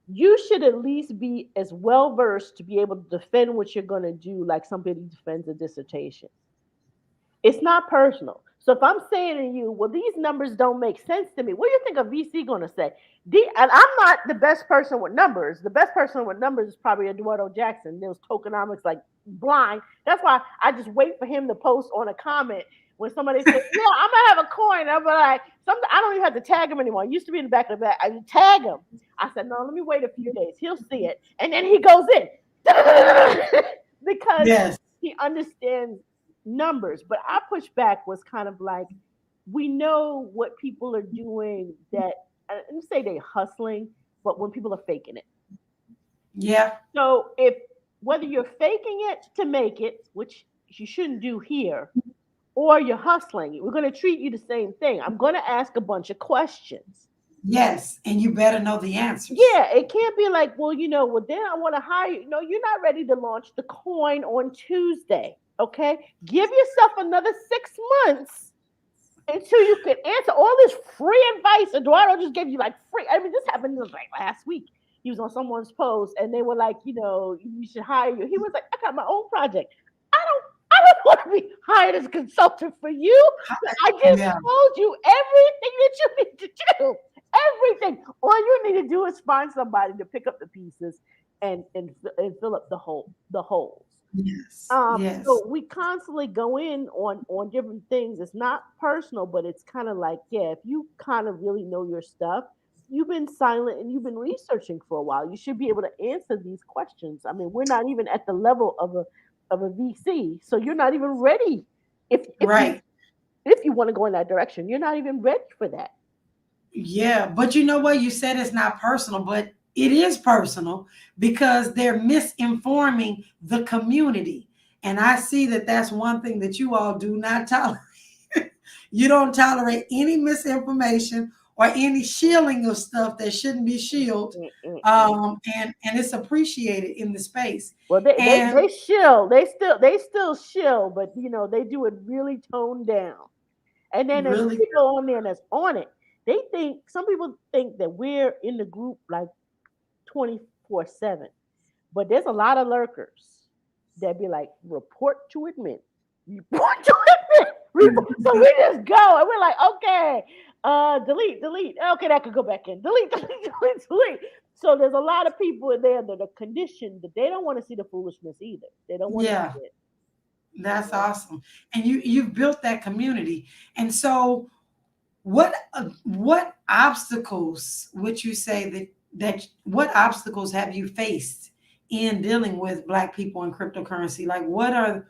you should at least be as well versed to be able to defend what you're going to do, like somebody defends a dissertation. It's not personal. So if I'm saying to you, well, these numbers don't make sense to me, what do you think a VC going to say? And I'm not the best person with numbers. The best person with numbers is probably Eduardo Jackson. There's tokenomics like blind. That's why I just wait for him to post on a comment when somebody says, "Yeah, I'm gonna have a coin." I'm like, I don't even have to tag him anymore. I used to be in the back of the back. I tag him. I said, "No, let me wait a few days. He'll see it," and then he goes in because Yes. he understands numbers. But our pushback was kind of like, we know what people are doing that, I didn't say they hustling, but when people are faking it. Yeah. So if whether you're faking it to make it, which you shouldn't do here, or you're hustling, we're going to treat you the same thing. I'm going to ask a bunch of questions. Yes. And you better know the answers. Yeah, it can't be like, well, well, then I want to hire you. No, you're not ready to launch the coin on Tuesday. Okay. Give yourself another 6 months until you can answer all this free advice. Eduardo just gave you like free. I mean, this happened like last week. He was on someone's post and they were like, you should hire you. He was like, I got my own project. I don't want to be hired as a consultant for you. I just Yeah. told you everything that you need to do. Everything. All you need to do is find somebody to pick up the pieces and fill up the holes. Yes. Yes. So we constantly go in on different things. It's not personal, but it's kind of like, yeah, if you kind of really know your stuff, you've been silent and you've been researching for a while. You should be able to answer these questions. I mean, we're not even at the level of a VC, so you're not even ready. If you Right. if you want to go in that direction, you're not even ready for that. Yeah, but you know what? You said it's not personal, but it is personal because they're misinforming the community. And I see that that's one thing that you all do not tolerate. You don't tolerate any misinformation or any shielding of stuff that shouldn't be shielded. Mm-mm-mm. And it's appreciated in the space. Well, they, they And they shill. They still shill, but they do it really toned down. And then there's really, people on there that's on it. Some people think that we're in the group like 24/7, but there's a lot of lurkers that be like, report to admin, report to admin, report. So we just go and we're like, okay, delete. Okay, that could go back in. Delete, delete. So there's a lot of people in there that are conditioned that they don't want to see the foolishness either. They don't want to yeah, see it. that's awesome. And you've built that community. And so what obstacles would you say that what obstacles have you faced in dealing with Black people in cryptocurrency? Like what are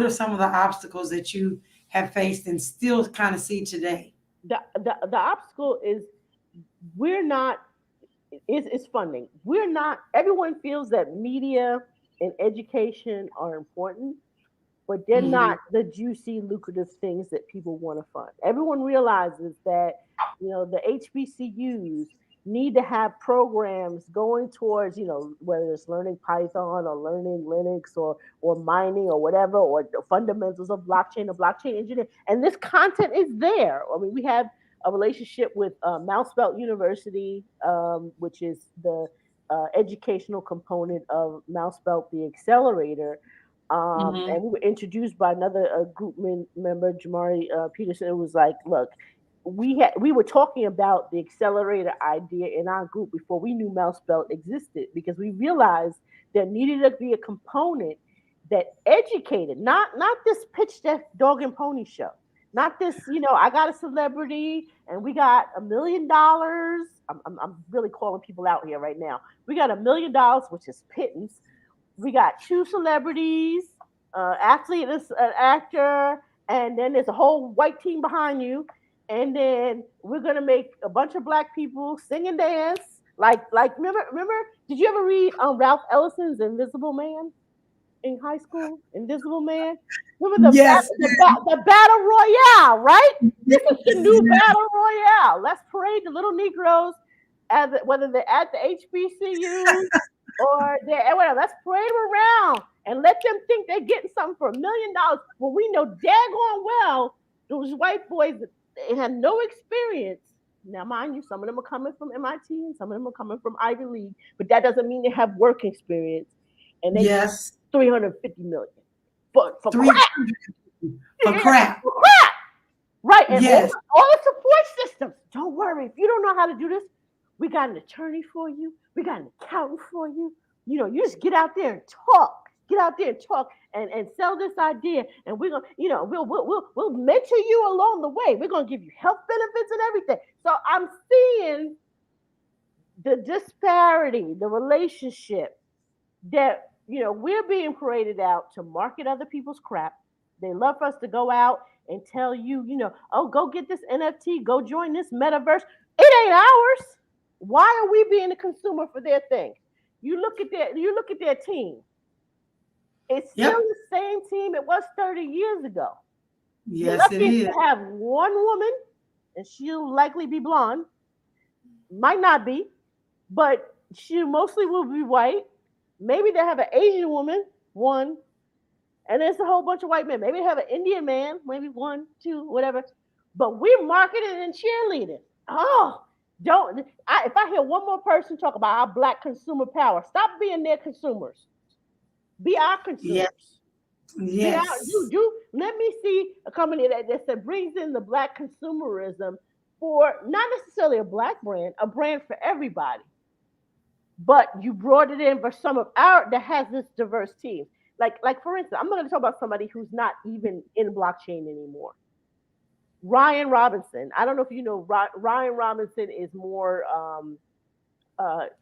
some of the obstacles that you have faced and still kind of see today? the obstacle is we're not is funding. We're not. Everyone feels that media and education are important, but they're Hmm. not the juicy, lucrative things that people want to fund. Everyone realizes that, the HBCUs need to have programs going towards, whether it's learning Python or learning Linux or mining or whatever, or the fundamentals of blockchain or blockchain engineering. And this content is there. I mean, we have a relationship with Mouse Belt University, which is the educational component of Mouse Belt, the accelerator, Hmm. and we were introduced by another group member, Jamari Peterson. It was like, look, we were talking about the accelerator idea in our group before we knew Mouse Belt existed, because we realized there needed to be a component that educated, not this pitch deck dog and pony show, not this, I got a celebrity and we got $1 million. I'm really calling people out here right now. We got $1 million, which is pittance. We got two celebrities, athlete, an actor, and then there's a whole white team behind you. And then we're gonna make a bunch of black people sing and dance. Like remember? Did you ever read Ralph Ellison's Invisible Man in high school? Invisible Man. Remember Yes. the battle royale, right? This is the new Yes. battle royale. Let's parade the little Negroes, whether they're at the HBCU or whatever. Let's parade them around and let them think they're getting something for $1 million. Well, we know daggone well those white boys that they had no experience. Now, mind you, some of them are coming from MIT and some of them are coming from Ivy League, but that doesn't mean they have work experience. And they get Yes. 350 million for Three crap. for Yeah, crap. for crap. Right, and Yes. all the support systems. Don't worry, if you don't know how to do this, we got an attorney for you. We got an accountant for you. You just get out there and talk. Get out there and talk and sell this idea. And we're gonna, we'll mentor you along the way. We're gonna give you health benefits and everything. So I'm seeing the disparity, the relationship that we're being paraded out to market other people's crap. They love for us to go out and tell you, oh, go get this NFT, go join this metaverse. It ain't ours. Why are we being a consumer for their thing? You look at their team. It's still Yep. the same team it was 30 years ago. They're Yes, it lucky is. to have one woman, and she'll likely be blonde. Might not be, but she mostly will be white. Maybe they have an Asian woman, one, and there's a whole bunch of white men. Maybe they have an Indian man, maybe one, two, whatever. But we're marketing and cheerleading. Oh, don't! If I hear one more person talk about our black consumer power, stop being their consumers. Be our Yes. consumers. Be our Yes. do. Let me see a company that brings in the black consumerism for not necessarily a black brand, a brand for everybody, but you brought it in for some of our that has this diverse team. Like for instance, I'm going to talk about somebody who's not even in blockchain anymore. Ryan Robinson. I don't know if you know Ryan Robinson is more.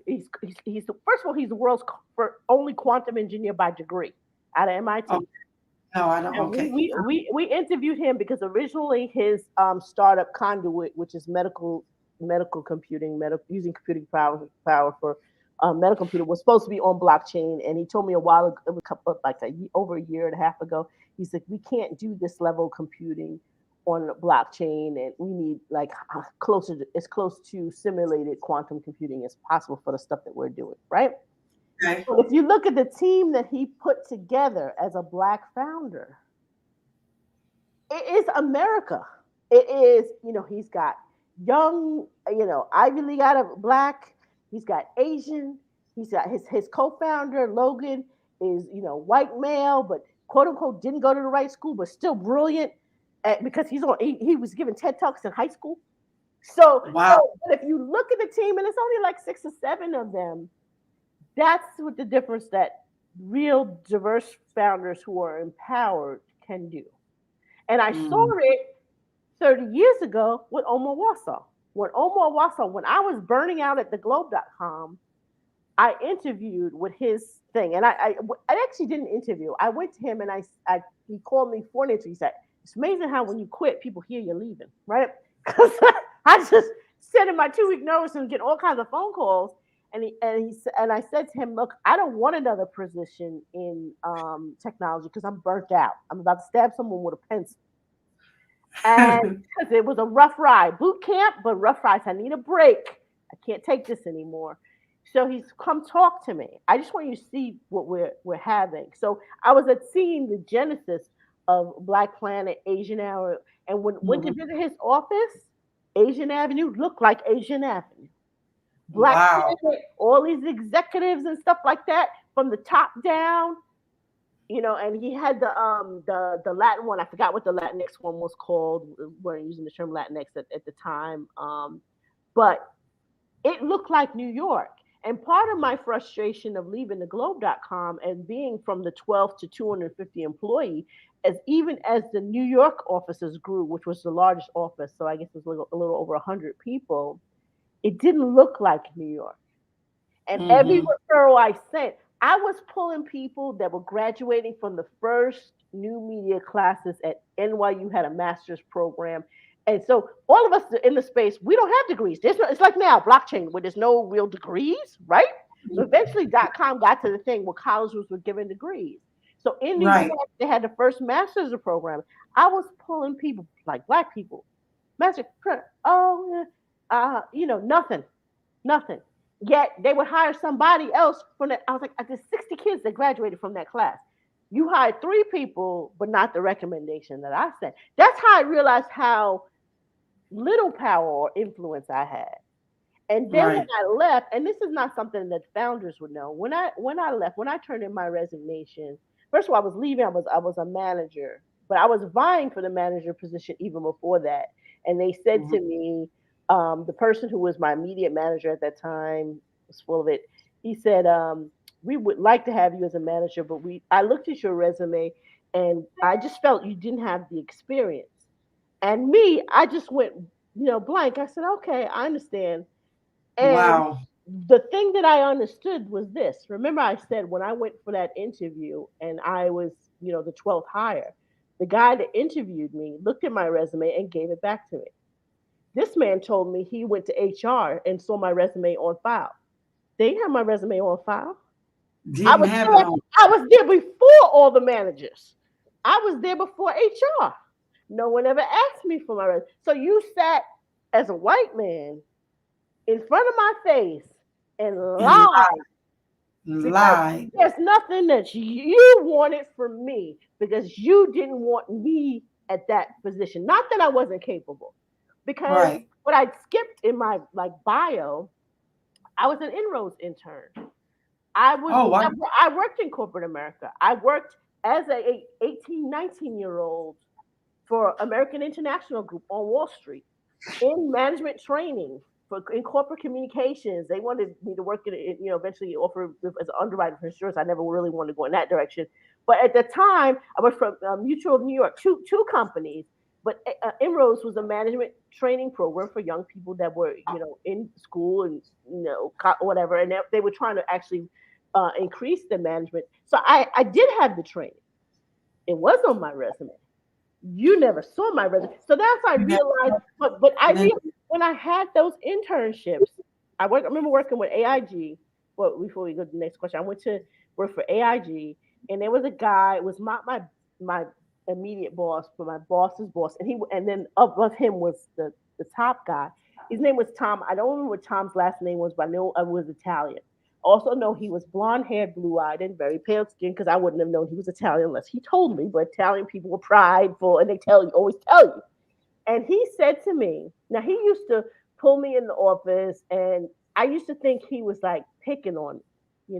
He's first of all, he's the world's only quantum engineer by degree out of Oh, MIT. no, I don't. And Okay. we interviewed him because originally his startup Conduit, which is medical computing, using computing power for medical computer, was supposed to be on blockchain. And he told me a while ago, a couple like over a year and a half ago, he said we can't do this level of computing on blockchain, and we need like as close to simulated quantum computing as possible for the stuff that we're doing, right? Okay. But if you look at the team that he put together as a black founder, it is America. It is, he's got young, Ivy League out of black. He's got Asian. He's got his co-founder Logan is, white male, but quote unquote didn't go to the right school, but still brilliant because he was giving TED talks in high school. Wow. But if you look at the team, and it's only like 6 or 7 of them, that's what the difference that real diverse founders who are empowered can do. And I saw Mm. it 30 years ago with Omar Wassau. When I was burning out at theglobe.com, I interviewed with his thing. And I actually didn't interview. I went to him and he called me for an interview. He said, it's amazing how when you quit, people hear you're leaving, right? because I just sit in my 2 week notice and get all kinds of phone calls. And I said to him, look, I don't want another position in technology because I'm burnt out. I'm about to stab someone with a pencil. And because it was a rough ride, boot camp, but rough rides. I need a break. I can't take this anymore. So he's come talk to me. I just want you to see what we're having. So I was at seeing the genesis of Black Planet, Asian Hour, and when went to visit his office, Asian Avenue looked like Asian Avenue. Black Wow. Planet, all these executives and stuff like that from the top down, and he had the Latin one. I forgot what the Latinx one was called. We weren't using the term Latinx at the time, but it looked like New York. And part of my frustration of leaving the Globe.com and being from the 12 to 250 employee, as even as the New York offices grew, which was the largest office, so I guess it was a little over 100 people, it didn't look like New York. And every referral I sent, I was pulling people that were graduating from the first new media classes at NYU, had a master's program. And so all of us in the space, we don't have degrees. It's like now blockchain where there's no real degrees, right? So eventually .com got to the thing where colleges were giving degrees. So in New York, they had the first master's program. I was pulling people like Black people, master, nothing. Yet they would hire somebody else from that. I was like, there's 60 kids that graduated from that class. You hired 3 people, but not the recommendation that I sent. That's how I realized how little power or influence I had. And then when I left, and this is not something that founders would know. When I left, when I turned in my resignation, first of all, I was leaving. I was a manager, but I was vying for the manager position even before that. And they said to me, the person who was my immediate manager at that time was full of it. He said, we would like to have you as a manager, but I looked at your resume and I just felt you didn't have the experience. And me, I just went, blank. I said, okay, I understand. And the thing that I understood was this. Remember, I said when I went for that interview and I was, the 12th hire, the guy that interviewed me looked at my resume and gave it back to me. This man told me he went to HR and saw my resume on file. They didn't have my resume on file. I was there before all the managers. I was there before HR. No one ever asked me for my resume. So you sat as a white man in front of my face and lied. There's nothing that you wanted from me because you didn't want me at that position. Not that I wasn't capable. Because what I skipped in my bio, I was an Inroads intern. I worked in corporate America. I worked as a 18, 19-year-old for American International Group on Wall Street in management training in corporate communications. They wanted me to work in, eventually offer as an underwriter for insurance. I never really wanted to go in that direction. But at the time, I worked for Mutual of New York, two companies. But Inroads was a management training program for young people that were, in school and, whatever. And they were trying to actually increase the management. So I did have the training. It was on my resume. You never saw my resume. So that's how I realized. But I realized when I had those internships, I remember working with AIG. Well, before we go to the next question, I went to work for AIG. And there was a guy, it was my immediate boss, but my boss's boss, and then above him was the top guy. His name was Tom. I don't remember what Tom's last name was, but I know it was Italian. Also know he was blonde-haired, blue-eyed, and very pale skin because I wouldn't have known he was Italian unless he told me. But Italian people were prideful, and they always tell you. And he said to me, now he used to pull me in the office, and I used to think he was like picking on me,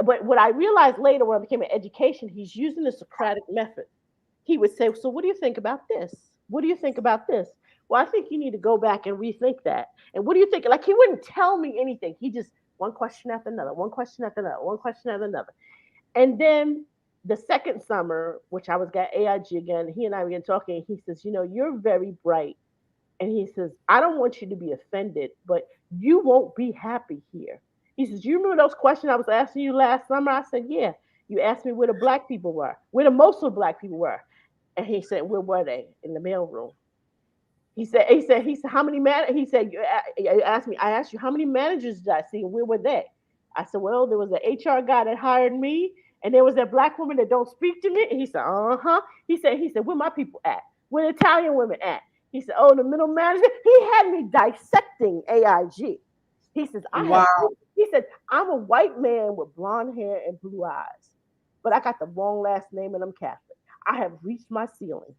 But what I realized later when I became an education, he's using the Socratic method. He would say, so what do you think about this? What do you think about this? Well, I think you need to go back and rethink that. And what do you think? Like, he wouldn't tell me anything. He just, one question after another, one question after another, one question after another. And then the second summer, which I was at AIG again, he and I began talking. He says, you're very bright. And he says, I don't want you to be offended, but you won't be happy here. He says, you remember those questions I was asking you last summer? I said, yeah. You asked me where the Black people were, where the most of the Black people were. And he said, where were they? In the mailroom. he said, how many he said, you asked me, I asked you, how many managers did I see and where were they? I said, well, there was an HR guy that hired me and there was that black woman that don't speak to me. And he said, uh-huh. He said, where my people at? Where the Italian women at? He said, oh, the middle manager. He had me dissecting AIG. He says, Wow. he said, I'm a white man with blonde hair and blue eyes, but I got the wrong last name and I'm Catholic. I have reached my ceiling.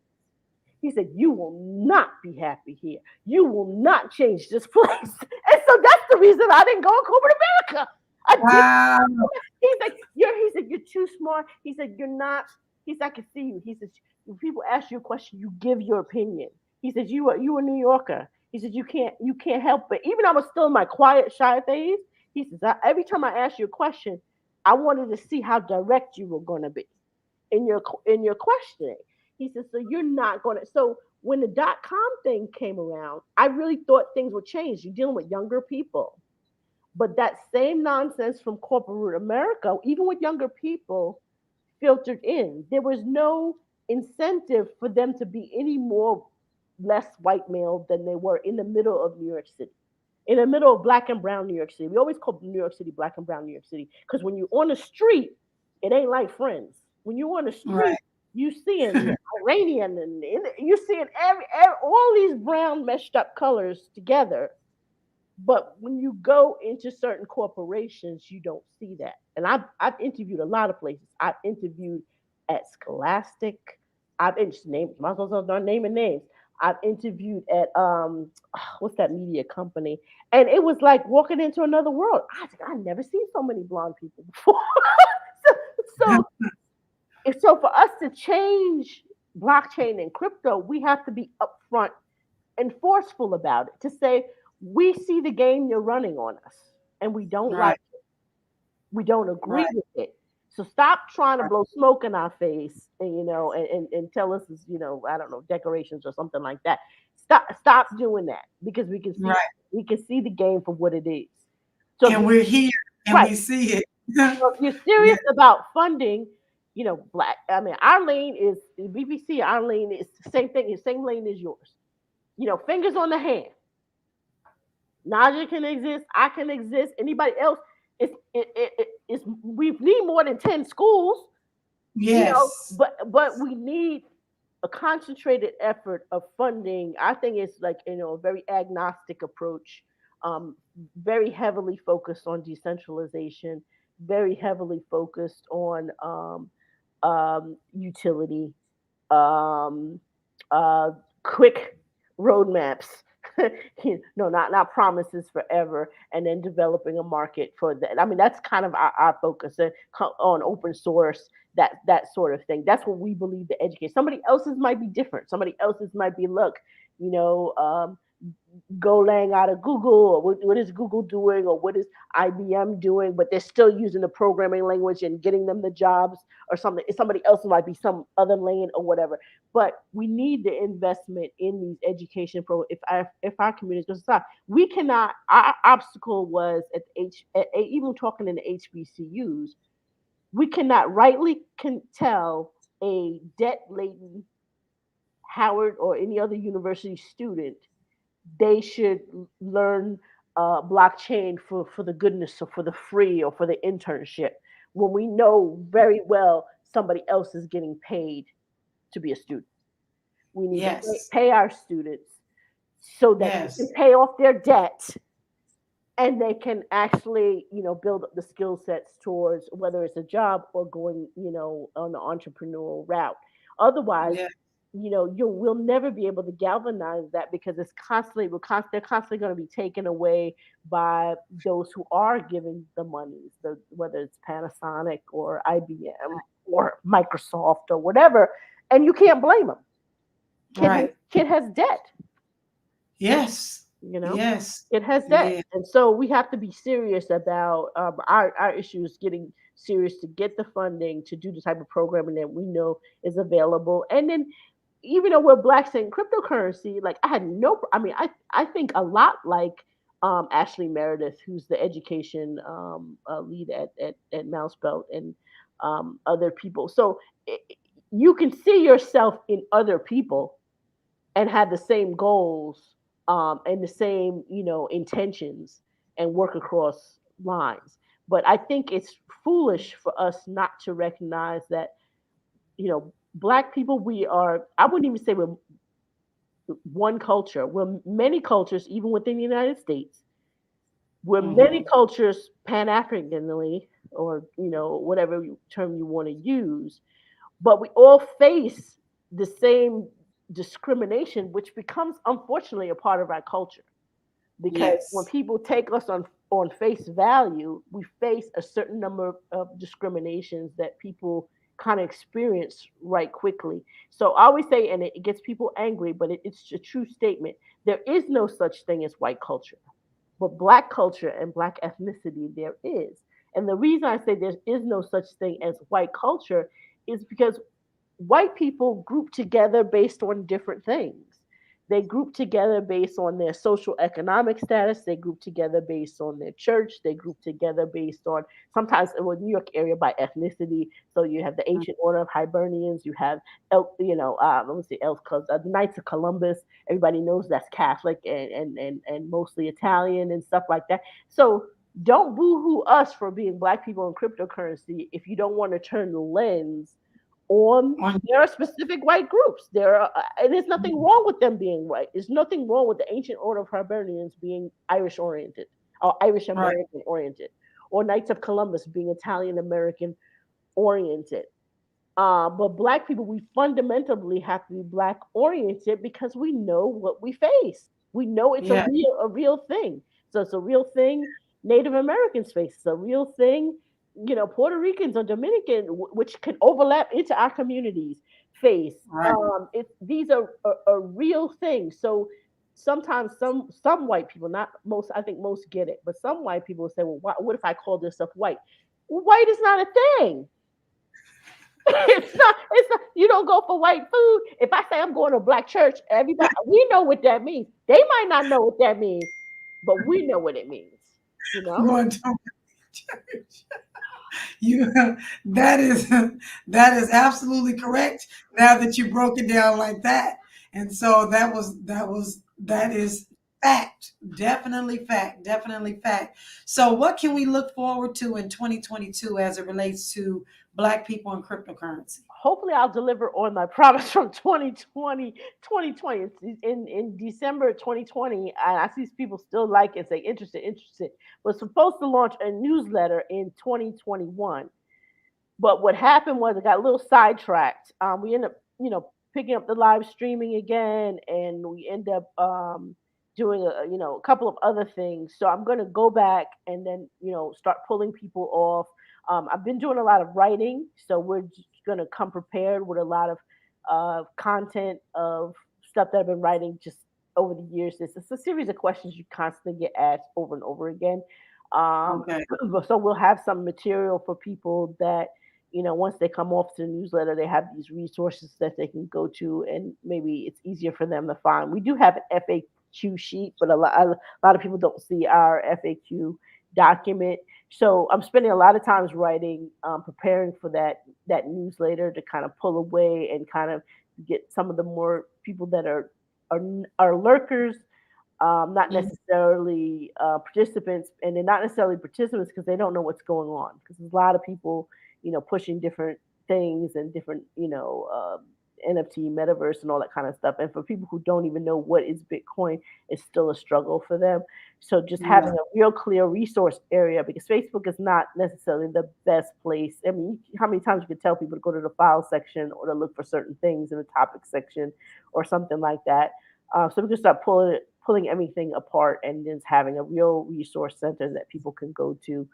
He said, you will not be happy here. You will not change this place. And so that's the reason I didn't go in corporate America. I did. Wow. He said, you're too smart. He said, you're not. He said, I can see you. He said, when people ask you a question, you give your opinion. He says, you a New Yorker. He says, you can't help it. Even I was still in my quiet, shy phase. He says, every time I ask you a question, I wanted to see how direct you were going to be in your questioning. He said, so you're not going to. So when the .com thing came around, I really thought things would change. You're dealing with younger people, but that same nonsense from corporate America, even with younger people, filtered in. There was no incentive for them to be any more less white male than they were in the middle of New York City. In the middle of black and brown New York City. We always call New York City black and brown New York City because when you're on the street, it ain't like Friends. When you're on the street, Right. you seeing Iranian and you seeing every all these brown meshed up colors together. But when you go into certain corporations, you don't see that. And I've interviewed a lot of places. I've interviewed at Scholastic. I've just named might as well start naming names. I've interviewed at what's that media company, and it was like walking into another world. I was like, I've never seen so many blonde people before. so, so so for us to change blockchain and crypto, we have to be upfront and forceful about it to say we see the game you're running on us and we don't like Right. it. We don't agree Right. with it. So stop trying to blow smoke in our face and and tell us it's, I don't know, decorations or something like that. Stop doing that because Right. we can see the game for what it is. So if And you we're here and right, we see it. so if you're Yeah. serious about funding, black. I mean, our lane is BBC. Our lane is the same thing. The same lane as yours. Fingers on the hand. Najah can exist. I can exist. Anybody else? It's we need more than 10 schools, Yes. but we need a concentrated effort of funding. I think it's like a very agnostic approach, um, very heavily focused on decentralization, very heavily focused on utility, um, uh, quick roadmaps. No, not promises forever, and then developing a market for that. I mean, that's kind of our focus on open source, that sort of thing. That's what we believe to educate. Somebody else's might be different. Somebody else's might be, look, you know, um, Golang out of Google, or what is Google doing, or what is IBM doing, but they're still using the programming language and getting them the jobs or something. Somebody else might be some other lane or whatever. But we need the investment in these education programs. If our community is going to stop, we cannot. Our obstacle was even talking in the HBCUs, we cannot rightly can tell a debt laden Howard or any other university student they should learn blockchain for the goodness or for the free or for the internship when we know very well somebody else is getting paid to be a student. We need to Yes. pay our students so that they can Yes. pay off their debt and they can actually build up the skill sets towards whether it's a job or going on the entrepreneurial route. Otherwise, Yeah. you will never be able to galvanize that because they're constantly going to be taken away by those who are giving the monies, whether it's Panasonic or IBM or Microsoft or whatever, and you can't blame them. Right. Kid has debt, Yes. you know. Yes. It has debt, Yeah. and so we have to be serious about our issues. Getting serious to get the funding to do the type of programming that we know is available, and then even though we're blacks in cryptocurrency, like I had no, I mean, I think a lot like Ashley Meredith, who's the education lead at Mouse Belt, and other people. So you can see yourself in other people and have the same goals, and the same, intentions, and work across lines. But I think it's foolish for us not to recognize that, Black people, we are, I wouldn't even say we're one culture. We're many cultures, even within the United States. We're many Mhm. cultures pan Africanly, or, whatever term you want to use, but we all face the same discrimination, which becomes, unfortunately, a part of our culture. Because when Yes. people take us on face value, we face a certain number of discriminations that people kind of experience right quickly. So I always say, and it gets people angry, but it's a true statement. There is no such thing as white culture, but Black culture and Black ethnicity there is. And the reason I say there is no such thing as white culture is because white people group together based on different things. They group together based on their social economic status. They group together based on their church. They group together based on, sometimes in the New York area, by ethnicity. So you have the Ancient Order of Hibernians. You have, let me see, Elf Clubs, the Knights of Columbus. Everybody knows that's Catholic, and mostly Italian and stuff like that. So don't boo-hoo us for being Black people in cryptocurrency if you don't want to turn the lens on. On- There are specific white groups. And there's nothing wrong with them being white. There's nothing wrong with the Ancient Order of Hibernians being Irish oriented, or Irish Right. American oriented, or Knights of Columbus being Italian American oriented. But Black people, we fundamentally have to be Black oriented because we know what we face. We know it's a Yeah. real thing. So it's a real thing. Native Americans face. It's a real thing. Puerto Ricans or Dominican, which can overlap into our communities, face. Right. These are a real thing. So sometimes some white people, not most, I think most get it, but some white people say, well, what if I call this stuff white? Well, white is not a thing. It's not, you don't go for white food. If I say I'm going to a Black church, everybody, we know what that means. They might not know what that means, but we know what it means, you know? Going to church. You that is absolutely correct. Now that you broke it down like that, and so that is fact, definitely fact. So, what can we look forward to in 2022 as it relates to Black people and cryptocurrency? Hopefully I'll deliver on my promise from 2020. In December 2020, and I see people still like it, say interested. Was supposed to launch a newsletter in 2021. But what happened was it got a little sidetracked. We ended up, picking up the live streaming again, and we end up doing a couple of other things. So I'm going to go back and then, start pulling people off. I've been doing a lot of writing, so we're just going to come prepared with a lot of content of stuff that I've been writing just over the years. It's a series of questions you constantly get asked over and over again. Um, Okay. so we'll have some material for people that, once they come off the newsletter, they have these resources that they can go to, and maybe it's easier for them to find. We do have an FAQ sheet, but a lot of people don't see our FAQ document. So I'm spending a lot of times writing, preparing for that newsletter to kind of pull away and kind of get some of the more people that are, are lurkers, not Mhm. necessarily participants, and they're not necessarily participants because they don't know what's going on. Because there's a lot of people, pushing different things and different, NFT, metaverse, and all that kind of stuff. And for people who don't even know what is Bitcoin, it's still a struggle for them. So just having Yeah. a real clear resource area, because Facebook is not necessarily the best place. I mean, how many times you could tell people to go to the file section or to look for certain things in the topic section or something like that. So we can start pulling everything apart and just having a real resource center that people can go to,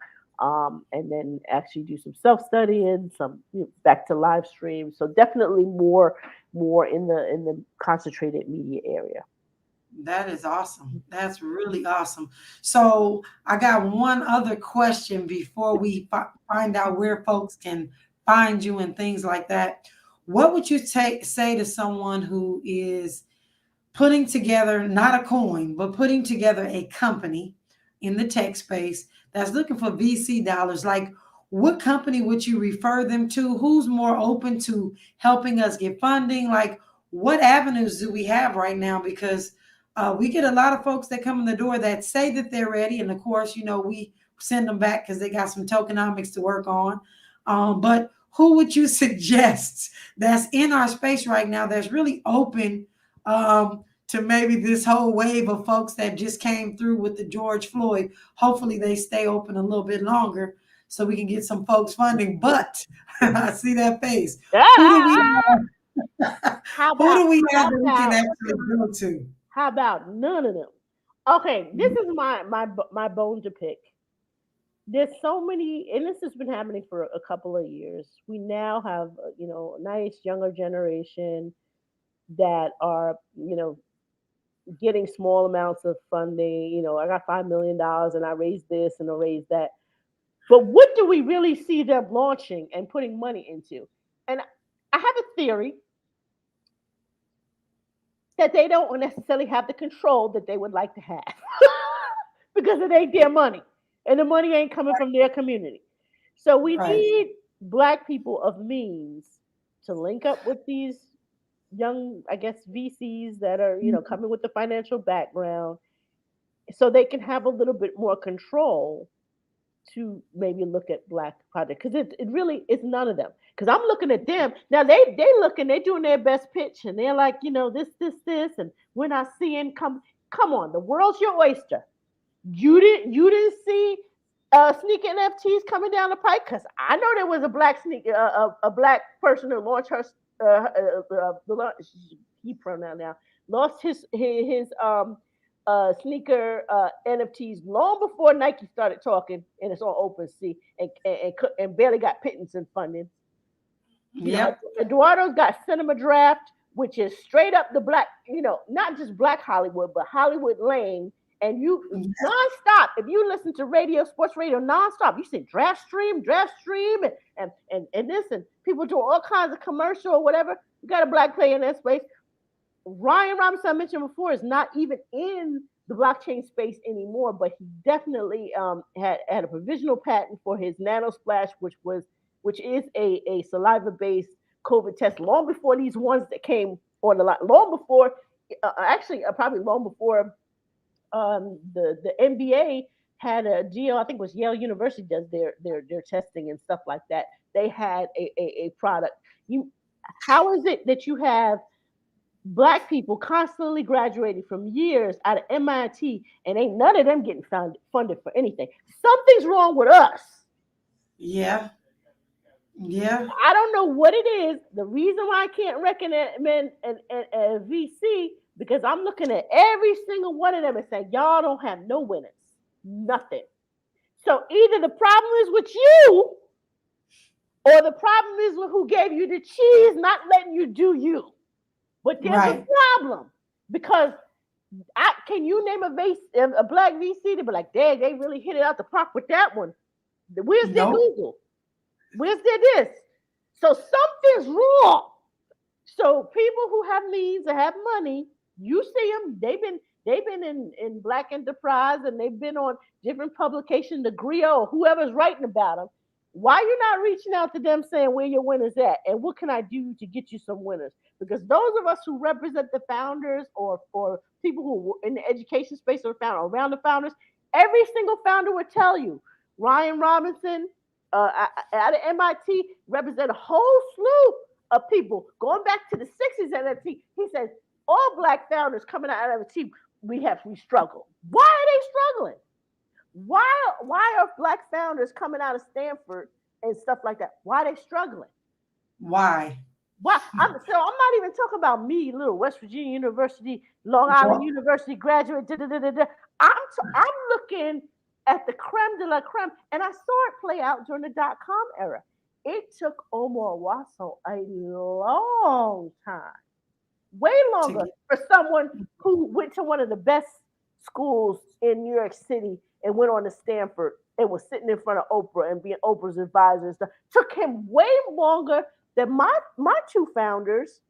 and then actually do some self studying, some, back to live stream. So definitely more in the concentrated media area. That is awesome. That's really awesome. So I got one other question before we find out where folks can find you and things like that. What would you say to someone who is putting together not a coin, but putting together a company in the tech space that's looking for VC dollars? Like, what company would you refer them to? Who's more open to helping us get funding? Like, what avenues do we have right now? Because we get a lot of folks that come in the door that say that they're ready, and of course, we send them back because they got some tokenomics to work on. But who would you suggest that's in our space right now that's really open to maybe this whole wave of folks that just came through with the George Floyd? Hopefully, they stay open a little bit longer so we can get some folks funding. But I see that face. Who do we How who about do we have how that we can about actually go to? how about none of them? Okay, this is my bone to pick. There's so many, and this has been happening for a couple of years. We now have a nice younger generation that are getting small amounts of funding. I got $5 million and I raised this and I raised that. But what do we really see them launching and putting money into? And I have a theory that they don't necessarily have the control that they would like to have because it ain't their money and the money ain't coming from their community. So we Right. need Black people of means to link up with these young, I guess, VCs that are, coming with the financial background so they can have a little bit more control to maybe look at Black projects because it really is none of them. Because I'm looking at them now, they're doing their best pitch, and they're like, this, and we're not seeing come on, the world's your oyster. You didn't see sneaker NFTs coming down the pike because I know there was a black sneaker a black person who launched her he pronoun now lost his sneaker NFTs long before Nike started talking, and it's on OpenSea and barely got pittance in funding. Yep. Eduardo's got Cinema Draft, which is straight up the black, not just black Hollywood, but Hollywood lane. And you nonstop, if you listen to radio, sports radio nonstop, you see draft stream, and this, and people doing all kinds of commercial or whatever. You got a black player in that space. Ryan Robinson, I mentioned before, is not even in the blockchain space anymore, but he definitely had a provisional patent for his nano splash, which is a saliva based COVID test long before these ones that came on the line, long before actually probably long before the NBA had a deal. I think it was Yale University does their testing and stuff like that. They had a product. You How is it that you have Black people constantly graduating from years out of MIT and ain't none of them getting funded for anything? Something's wrong with us. Yeah. Yeah. I don't know what it is. The reason why I can't recommend a VC because I'm looking at every single one of them and saying y'all don't have no winners, nothing. So either the problem is with you, or the problem is with who gave you the cheese, not letting you do you. But there's a Right. problem because can you name a black VC to be like, dang, they really hit it out the park with that one. Where's their Nope. Google? Where's their this? So something's wrong. So people who have means and have money, you see them. They've been in Black Enterprise and they've been on different publications, the Griot, or whoever's writing about them. Why you not reaching out to them saying where your winners at and what can I do to get you some winners? Because those of us who represent the founders or people who were in the education space or found around the founders, every single founder would tell you Ryan Robinson out of MIT represent a whole slew of people going back to the 60s at MIT. He says all Black founders coming out of MIT, we struggle. Why are they struggling? Why are Black founders coming out of Stanford and stuff like that? Why are they struggling? Why? Why? I'm not even talking about me, little West Virginia University, Long Island Well, University graduate. Da, da, da, da, da. I'm looking at the creme de la creme, and I saw it play out during the .com era. It took Omar Wasso a long time, way to longer get for someone who went to one of the best schools in New York City and went on to Stanford and was sitting in front of Oprah and being Oprah's advisor and stuff. Took him way longer than my two founders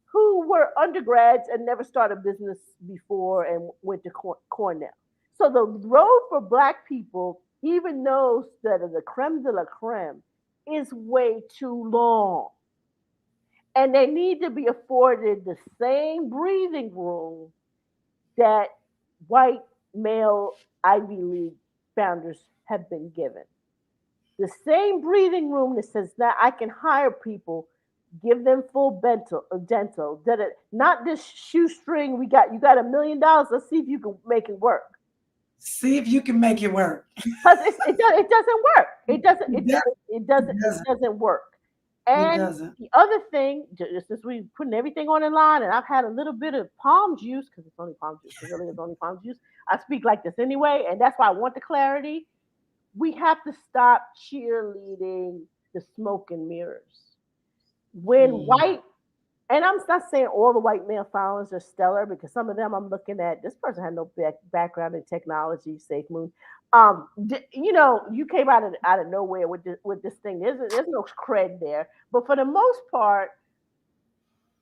who were undergrads and never started business before and went to Cornell. So the road for Black people, even those that are the creme de la creme, is way too long. and they need to be afforded the same breathing room that white male Ivy League founders have been given. The same breathing room that says that I can hire people, give them full dental, not this shoestring. You got $1 million. Let's see if you can make it work. See if you can make it work. Because it doesn't work. It doesn't It does- it doesn't. doesn't work. It And doesn't. the other thing, just since we putting everything on the line, and I've had a little bit of palm juice because it's only palm juice. It really is only palm juice. I speak like this anyway, and that's why I want the clarity. We have to stop cheerleading the smoke and mirrors. When Mm. white, and I'm not saying all the white male founders are stellar because some of them I'm looking at. This person had no background in technology. Safe Moon, you came out of nowhere with this thing. There's no cred there, but for the most part,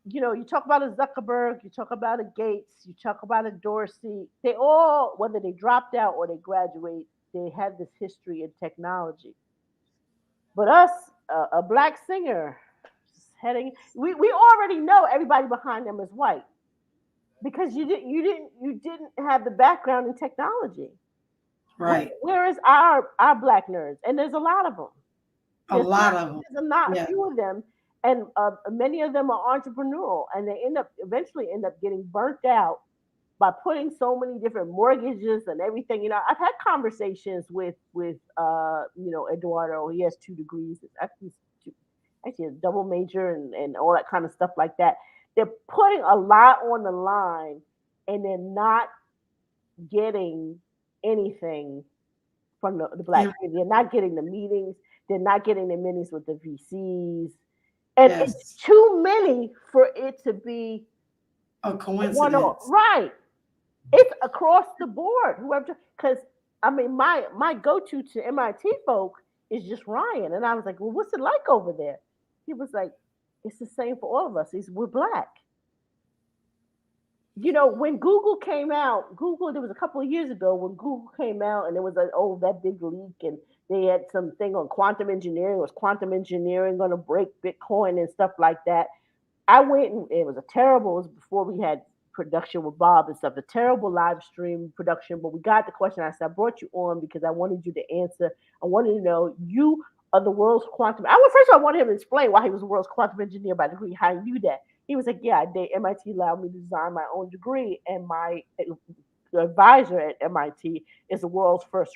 you talk about a Zuckerberg, you talk about a Gates, you talk about a Dorsey. They all, whether they dropped out or they graduate, they had this history in technology. But us, a black singer, heading, we already know everybody behind them is white because you didn't have the background in technology. Right. Where is our black nerds? And there's a lot of them. A lot of them. There's not a Yeah. few of them, and many of them are entrepreneurial, and they eventually end up getting burnt out by putting so many different mortgages and everything. I've had conversations with Eduardo. He has 2 degrees. Actually a double major and all that kind of stuff like that. They're putting a lot on the line, and they're not getting anything from the black And community. They're not getting the meetings. They're not getting the meetings with the VCs, and it's yes, too many for it to be a one off. coincidence. Right? It's across the board. Whoever, because I mean, my go to MIT folk is just Ryan, and I was like, well, what's it like over there? He was like, it's the same for all of us. We're black. When Google came out, Google, there was a couple of years ago when Google came out and there was that big leak and they had something on quantum engineering. Was quantum engineering going to break Bitcoin and stuff like that? I went and it was it was before we had production with Bob and stuff, a terrible live stream production, but we got the question. I said, I brought you on because I wanted you to answer. I wanted to know you are the world's quantum. First of all, I wanted him to explain why he was the world's quantum engineer by degree, how he knew that. He was like, yeah, MIT allowed me to design my own degree, and my advisor at MIT is the world's first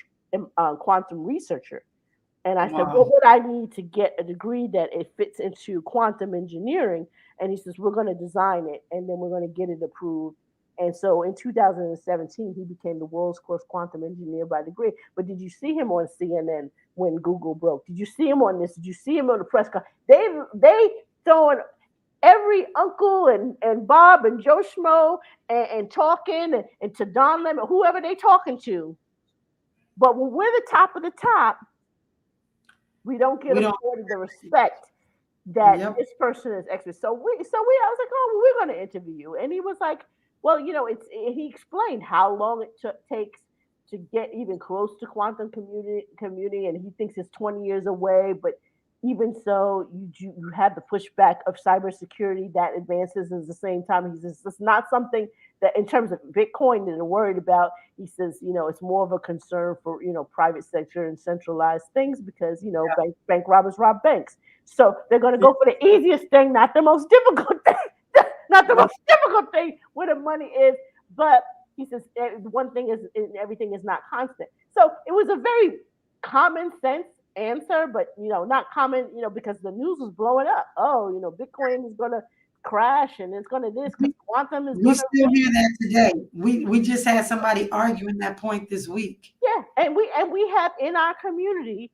quantum researcher. And I said, what Wow. would I need to get a degree that it fits into quantum engineering? And he says, we're going to design it and then we're going to get it approved. And so in 2017, he became the world's first quantum engineer by degree. But did you see him on CNN when Google broke? Did you see him on this? Did you see him on the press conference? They throwing every uncle and Bob and Joe Schmo and talking and to Don Lemon, whoever they talking to. But when we're the top of the top, we don't get We don't. afforded the respect that Yep. this person is expert. I was like, oh, well, we're going to interview you, and he was like, well, he explained how long it takes to get even close to quantum community, and he thinks it's 20 years away, but even so, you have the pushback of cybersecurity that advances at the same time. He says it's not something that, in terms of Bitcoin, that they're worried about. He says, it's more of a concern for private sector and centralized things because bank robbers rob banks. So they're going to Yeah. go for the easiest thing, not the most difficult thing, not the Yep. most difficult thing where the money is. But he says one thing is everything is not constant. So it was a very common sense answer, but not common, because the news was blowing up. Oh, Bitcoin is gonna crash and it's gonna this because We, quantum is we gonna still hear that today. We just had somebody arguing that point this week. yeah, and we have in our community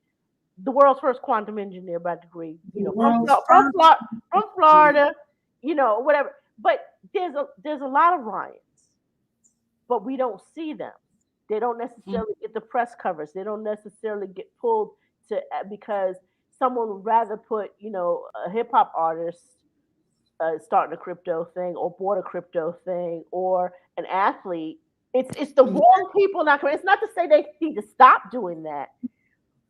the world's first quantum engineer by degree, The world's From first. From Florida, whatever. But there's a lot of Ryans, but we don't see them. They don't necessarily get the press coverage. They don't necessarily get pulled to because someone would rather put a hip hop artist starting a crypto thing or bought a crypto thing or an athlete. It's the wrong people not. It's not to say they need to stop doing that,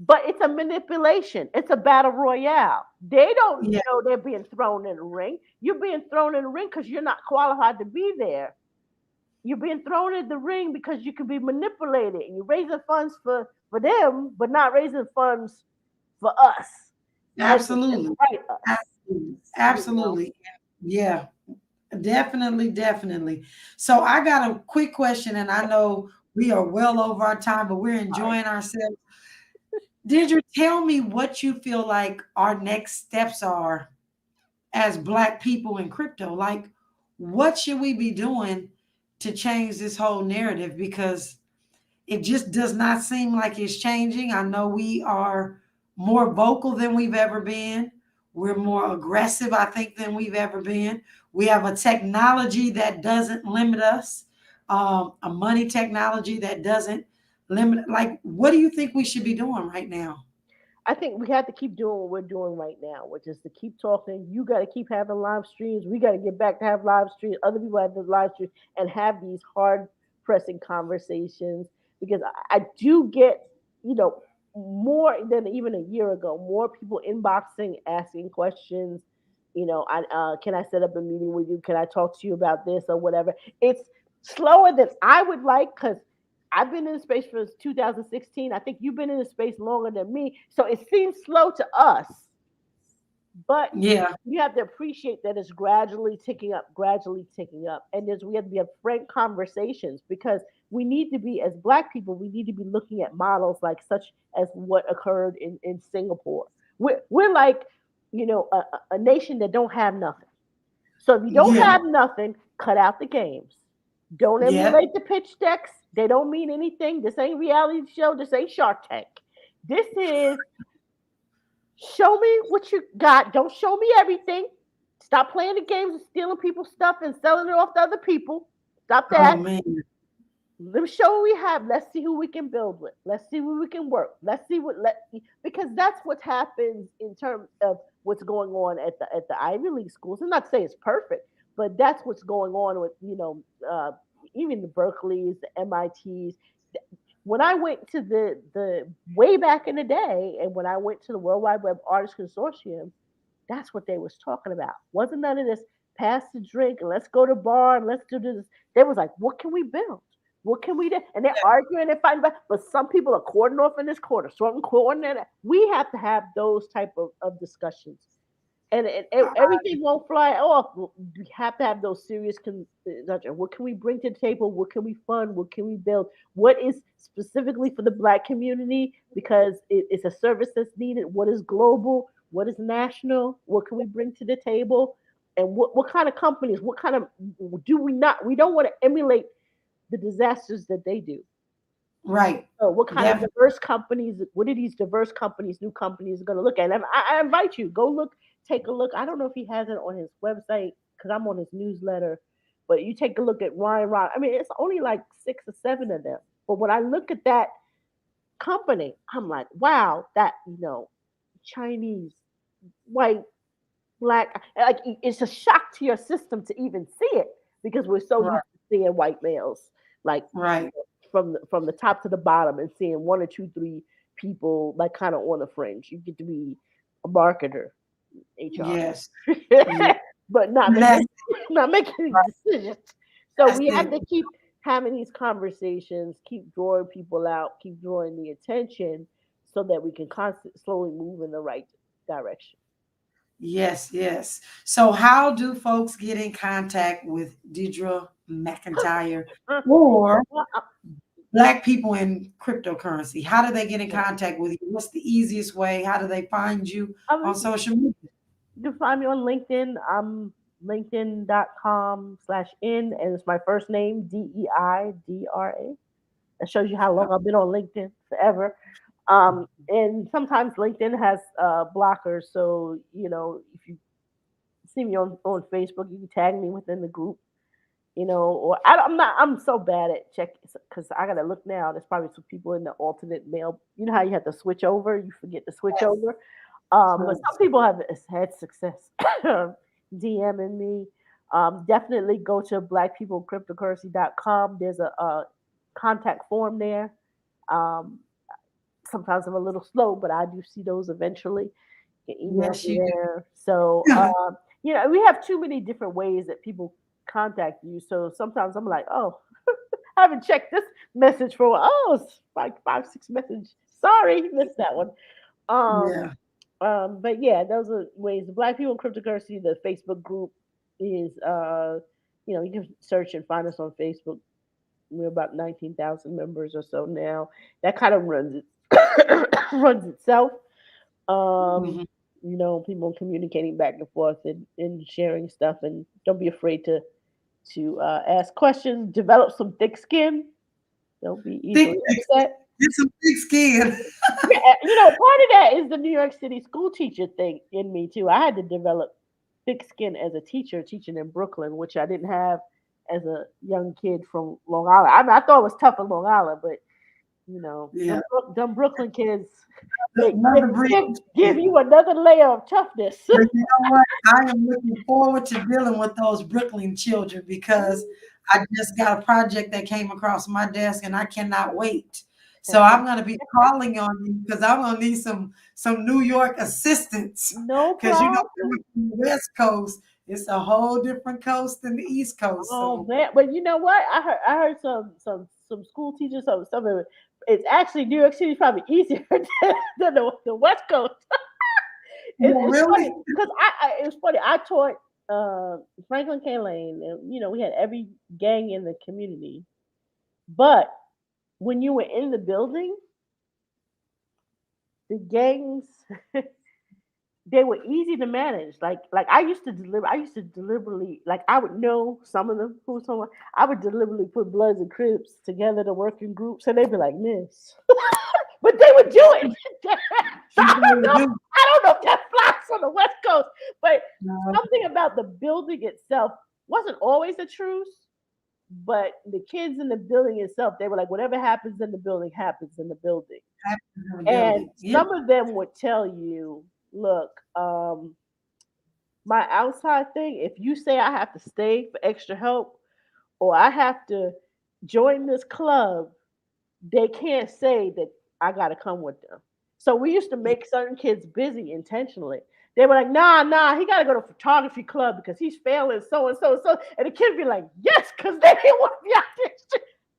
but it's a manipulation. It's a battle royale. They don't Yeah, know they're being thrown in the ring. You're being thrown in the ring because you're not qualified to be there. You're being thrown in the ring because you can be manipulated. And you're raising funds for them, but not raising funds for us and absolutely. fight us. Absolutely. You know, Absolutely. Yeah, definitely, definitely. So I got a quick question, and I know we are well over our time, but we're sorry. enjoying ourselves. Did you tell me what you feel like our next steps are as Black people in crypto? Like, what should we be doing to change this whole narrative? Because it just does not seem like it's changing. I know we are more vocal than we've ever been. We're more aggressive, I think, than we've ever been. We have a technology that doesn't limit us, a money technology that doesn't limit. Like, what do you think we should be doing right now? I think we have to keep doing what we're doing right now, which is to keep talking. You got to keep having live streams. We got to get back to have live streams. Other people have the live streams and have these hard pressing conversations because I do get, you know, more than even a year ago, more people inboxing, asking questions. Can I set up a meeting with you? Can I talk to you about this or whatever? It's slower than I would like because I've been in the space for 2016. I think you've been in the space longer than me. So it seems slow to us, but Yeah, you have to appreciate that it's gradually ticking up, gradually ticking up. And we have to have frank conversations because we need to be, as Black people, we need to be looking at models like such as what occurred in Singapore. We're like, a nation that don't have nothing. So if you don't yeah, have nothing, cut out the games. Don't yeah. emulate the pitch decks. They don't mean anything. This ain't reality show. This ain't Shark Tank. This is show me what you got. Don't show me everything. Stop playing the games and stealing people's stuff and selling it off to other people. Stop Oh that. man, Let me show what we have. Let's see who we can build with. Let's see who we can work. Let's see because that's what happens in terms of what's going on at the Ivy League schools. I'm not saying it's perfect, but that's what's going on with even the Berkeleys, the MITs. When I went to the way back in the day, and when I went to the World Wide Web Artists Consortium, that's what they was talking about. Wasn't none of this pass the drink and let's go to bar and let's do this. They was like, what can we build? What can we do? And they're arguing and fighting back. But some people are cording off in this corner, certain corner. We have to have those type of discussions. And everything won't fly off. We have to have those serious what can we bring to the table? What can we fund? What can we build? What is specifically for the Black community because it's a service that's needed? What is global? What is national? What can we bring to the table? And what kind of companies? What kind of do we not? We don't want to emulate the disasters that they do. right. So what kind of Definitely. diverse companies, what are these diverse companies, new companies are going to look at? And I invite you, go look, take a look. I don't know if he has it on his website because I'm on his newsletter, but you take a look at Ryan Rock. I mean, it's only like 6 or 7 of them. But when I look at that company, I'm like, wow, that, Chinese, white, Black, like it's a shock to your system to even see it because we're so Right, used to seeing white males like right. from the top to the bottom and seeing one or two, three people like kind of on the fringe. You get to be a marketer, HR, Yes. Yeah. but not making That's not making any right. decisions. So That's we have it. to keep having these conversations, keep drawing people out, keep drawing the attention, so that we can constantly slowly move in the right direction. Yes, yes. So how do folks get in contact with Didra McIntyre or Black people in cryptocurrency? How do they get in contact with you? What's the easiest way? How do they find you on Um, social media? you can find me on LinkedIn. I'm linkedin.com/in, and it's my first name, Deidra. That shows you how long I've been on LinkedIn, forever. And sometimes LinkedIn has blockers, so if you see me on Facebook, you can tag me within the group. Or I'm not. I'm so bad at check because I gotta look now. There's probably some people in the alternate mail. You know how you have to switch over. You forget to switch Yes. over. But some people have had success DMing me. Definitely go to blackpeoplecryptocurrency.com. There's a contact form there. Um, sometimes I'm a little slow, but I do see those eventually. Get emails Yes, you there. So, do. we have too many different ways that people contact you. So sometimes I'm like, oh, I haven't checked this message for a while. Oh, it's like 5, 6 messages. Sorry, missed that one. Um, Yeah. but yeah, those are ways. The Black People in Cryptocurrency, the Facebook group is, you can search and find us on Facebook. We're about 19,000 members or so now. That kind of runs itself. Um, Mhm. people communicating back and forth and sharing stuff, and don't be afraid to ask questions. Develop some thick skin. Don't be Thick, easily thick skin. upset. Get some thick skin. Yeah, part of that is the New York City school teacher thing in me too. I had to develop thick skin as a teacher, teaching in Brooklyn, which I didn't have as a young kid from Long Island. I mean, I thought it was tough in Long Island, but Yeah. them Brooklyn kids, they Another breed. give you another layer of toughness. But you know what? I am looking forward to dealing with those Brooklyn children because I just got a project that came across my desk and I cannot wait. So I'm going to be calling on you because I'm going to need some New York assistance No because problem. coming from the West Coast, it's a whole different coast than the East Coast. Oh So man, but you know what? I heard some school teachers, some of it. It's actually New York City is probably easier than the West Coast. well, It's really, funny because it's funny. I taught Franklin K. Lane, and we had every gang in the community. But when you were in the building, the gangs they were easy to manage. Like I used to deliberately like I would know some of them who someone I would deliberately put Bloods and Crips together to work in groups, and they'd be like, "Miss," but they would do it. So you I don't really know. do. I don't know if that flies on the West Coast, but No, something about the building itself wasn't always a truce. But the kids in the building itself, they were like, whatever happens in the building happens in the building. happens in the And building. Yeah. some of them would tell you, look, my outside thing, if you say I have to stay for extra help or I have to join this club, they can't say that I got to come with them. So we used to make certain kids busy intentionally. They were like, nah, he got to go to photography club because he's failing so and so and so. And the kids be like, yes, because they didn't want to be out there.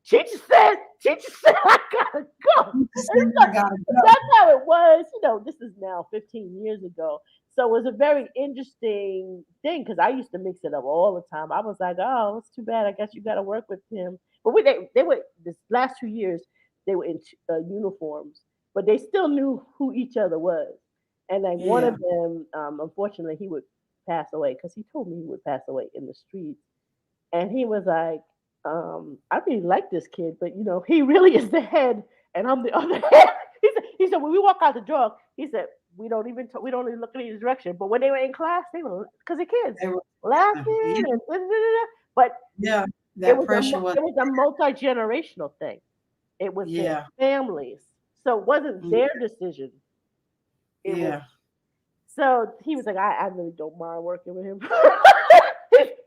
Teacher said I gotta go. You And just said so I gotta that's go. how it was. This is now 15 years ago. So it was a very interesting thing because I used to mix it up all the time. I was like, oh, it's too bad. I guess you got to work with him. But they were this last 2 years they were in uniforms, but they still knew who each other was. And like one of Yeah. them, unfortunately, he would pass away because he told me he would pass away in the streets. And he was like, I really like this kid, but he really is the head, and I'm the other head. He said when we walk out the door, he said we don't even look in his direction. But when they were in class, they were because the kids They were, laughing yeah. and da, da, da, da. But Yeah. it That was pressure was, it was a multi generational thing. It was their yeah. families, so it wasn't Mm, their decision. It was yeah. so he was like, I really don't mind working with him.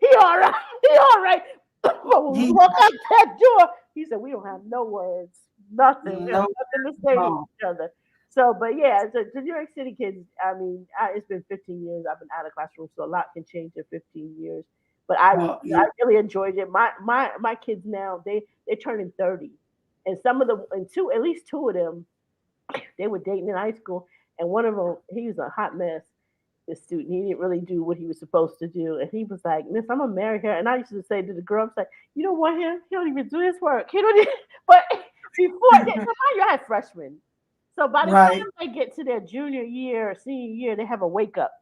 He all right. He all right. But when we He, walk out that door, he said, we don't have no words, nothing. We have no, nothing to say to no. each other. So, but yeah, the New York City kids, I mean, it's been 15 years. I've been out of classroom, so a lot can change in 15 years. But Well, yeah. I really enjoyed it. My kids now, they're turning 30. And some of them, and at least two of them, they were dating in high school. And one of them, he was a hot mess, the student. He didn't really do what he was supposed to do. And he was like, Miss, I'm gonna marry her. And I used to say to the girl, I'm like, you don't want him? He don't even do his work. He don't even but before that, so now you had freshmen. So by the time Right. they get to their junior year or senior year, they have a wake up,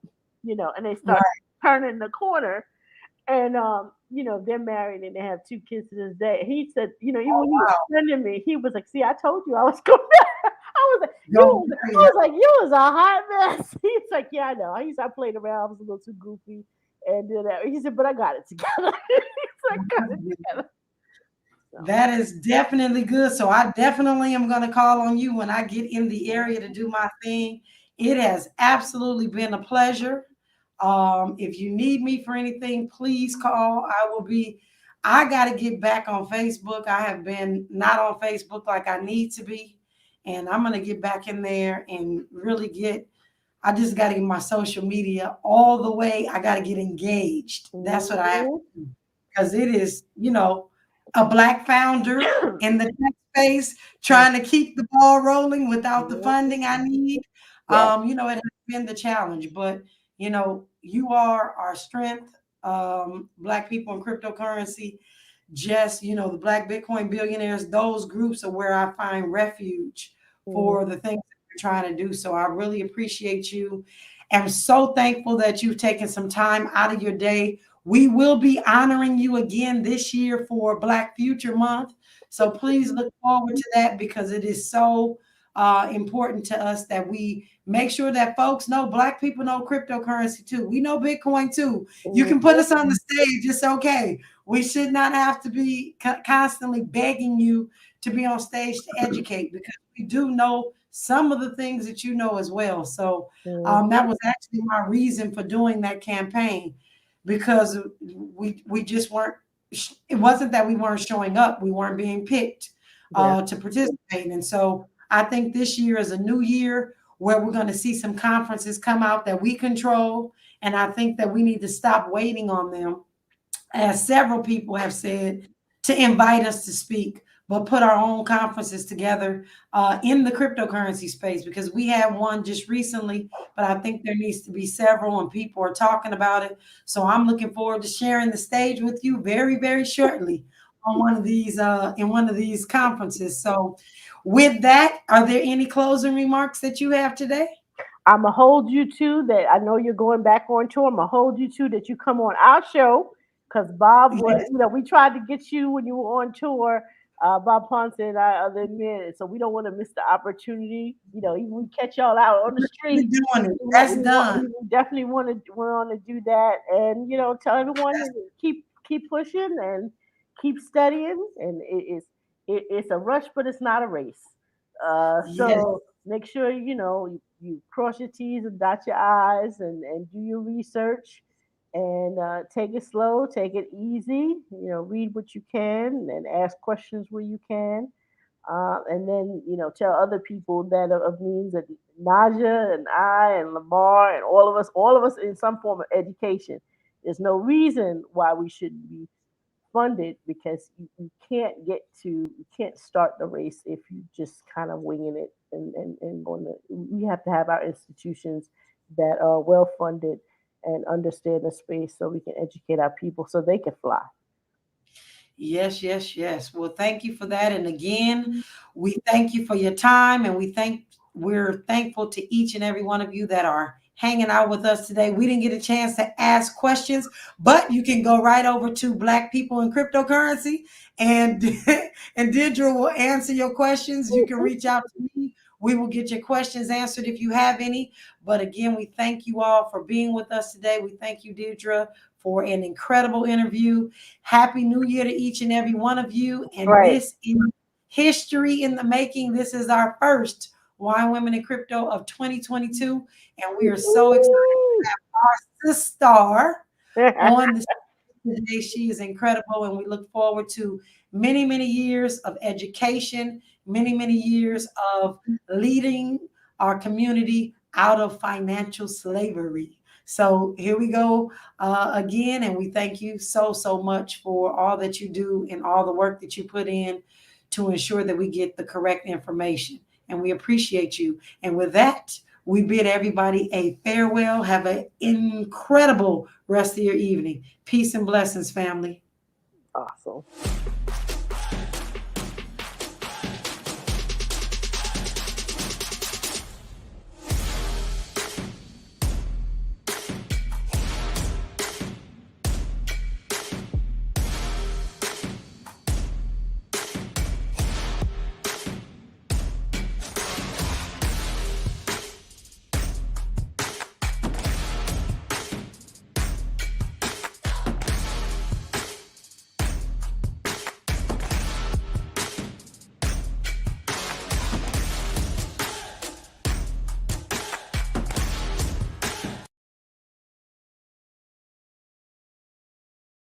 and they start Right. turning the corner. And they're married and they have two kids to this day. He said, even Oh, when he was wow. sending me, he was like, "See, I told you I was going." I was like, Don't I marry her. was like, "You was a hot mess." He's like, "Yeah, I know." I played around. I was a little too goofy and did that. He said, "But I got it together." He's like, "Got it together." So, That is definitely good. So I definitely am going to call on you when I get in the area to do my thing. It has absolutely been a pleasure. If you need me for anything, please call. I will be. I got to get back on Facebook. I have been not on Facebook like I need to be. And I'm going to get back in there and really I just got to get my social media all the way. I got to get engaged. That's what I have to do. Because it is, a Black founder in the tech space trying to keep the ball rolling without the funding I need. Yes. It has been the challenge, but you are our strength, Black people in cryptocurrency. Just the Black Bitcoin billionaires, those groups are where I find refuge for the things that we're trying to do. So I really appreciate you. I'm so thankful that you've taken some time out of your day. We will be honoring you again this year for Black Future Month. So please look forward to that, because it is so important to us that we make sure that folks know Black people know cryptocurrency too. We know Bitcoin too. You can put us on the stage. It's okay. We should not have to be constantly begging you to be on stage to educate, because we do know some of the things that you know as well. So that was actually my reason for doing that campaign, because we just weren't, it wasn't that we weren't showing up, we weren't being picked to participate. And so I think this year is a new year where we're going to see some conferences come out that we control. And I think that we need to stop waiting on them, as several people have said, to invite us to speak, but put our own conferences together in the cryptocurrency space, because we had one just recently, but I think there needs to be several, and people are talking about it. So I'm looking forward to sharing the stage with you very, very shortly on one of these in one of these conferences. So with that, are there any closing remarks that you have today? I'm gonna hold you to that. I know you're going back on tour. I'm gonna hold you to that. You come on our show, because Bob was, Yes. we tried to get you when you were on tour. Bob Ponce and I other men, so we don't want to miss the opportunity. Even we catch y'all out on the We're street. doing it. We, That's we, done. we definitely want to do that, and tell everyone to keep pushing and keep studying. And it's a rush, but it's not a race. Yes. So make sure you cross your T's and dot your I's, and do your research, and take it slow, take it easy. Read what you can and ask questions where you can, and then tell other people that are of means that Najah and I and Lamar and all of us in some form of education. There's no reason why we shouldn't be funded, because you can't start the race if you just kind of winging it, and going to we have to have our institutions that are well funded and understand the space, so we can educate our people so they can fly. Yes, yes, yes. Well, thank you for that. And again, we thank you for your time, and we're thankful to each and every one of you that are hanging out with us today. We didn't get a chance to ask questions, but you can go right over to Black People in Cryptocurrency, and and Deirdre will answer your questions. You can reach out to me. We will get your questions answered if you have any. But again, we thank you all for being with us today. We thank you, Deirdre, for an incredible interview. Happy New Year to each and every one of you. And Right. this is history in the making. This is our first Wine Women in Crypto of 2022. And we are so excited to have our sister on the today. She is incredible, and we look forward to many, many years of education, many, many years of leading our community out of financial slavery. So here we go again, and we thank you so, so much for all that you do and all the work that you put in to ensure that we get the correct information. And we appreciate you. And with that, we bid everybody a farewell. Have an incredible rest of your evening. Peace and blessings, family. Awesome.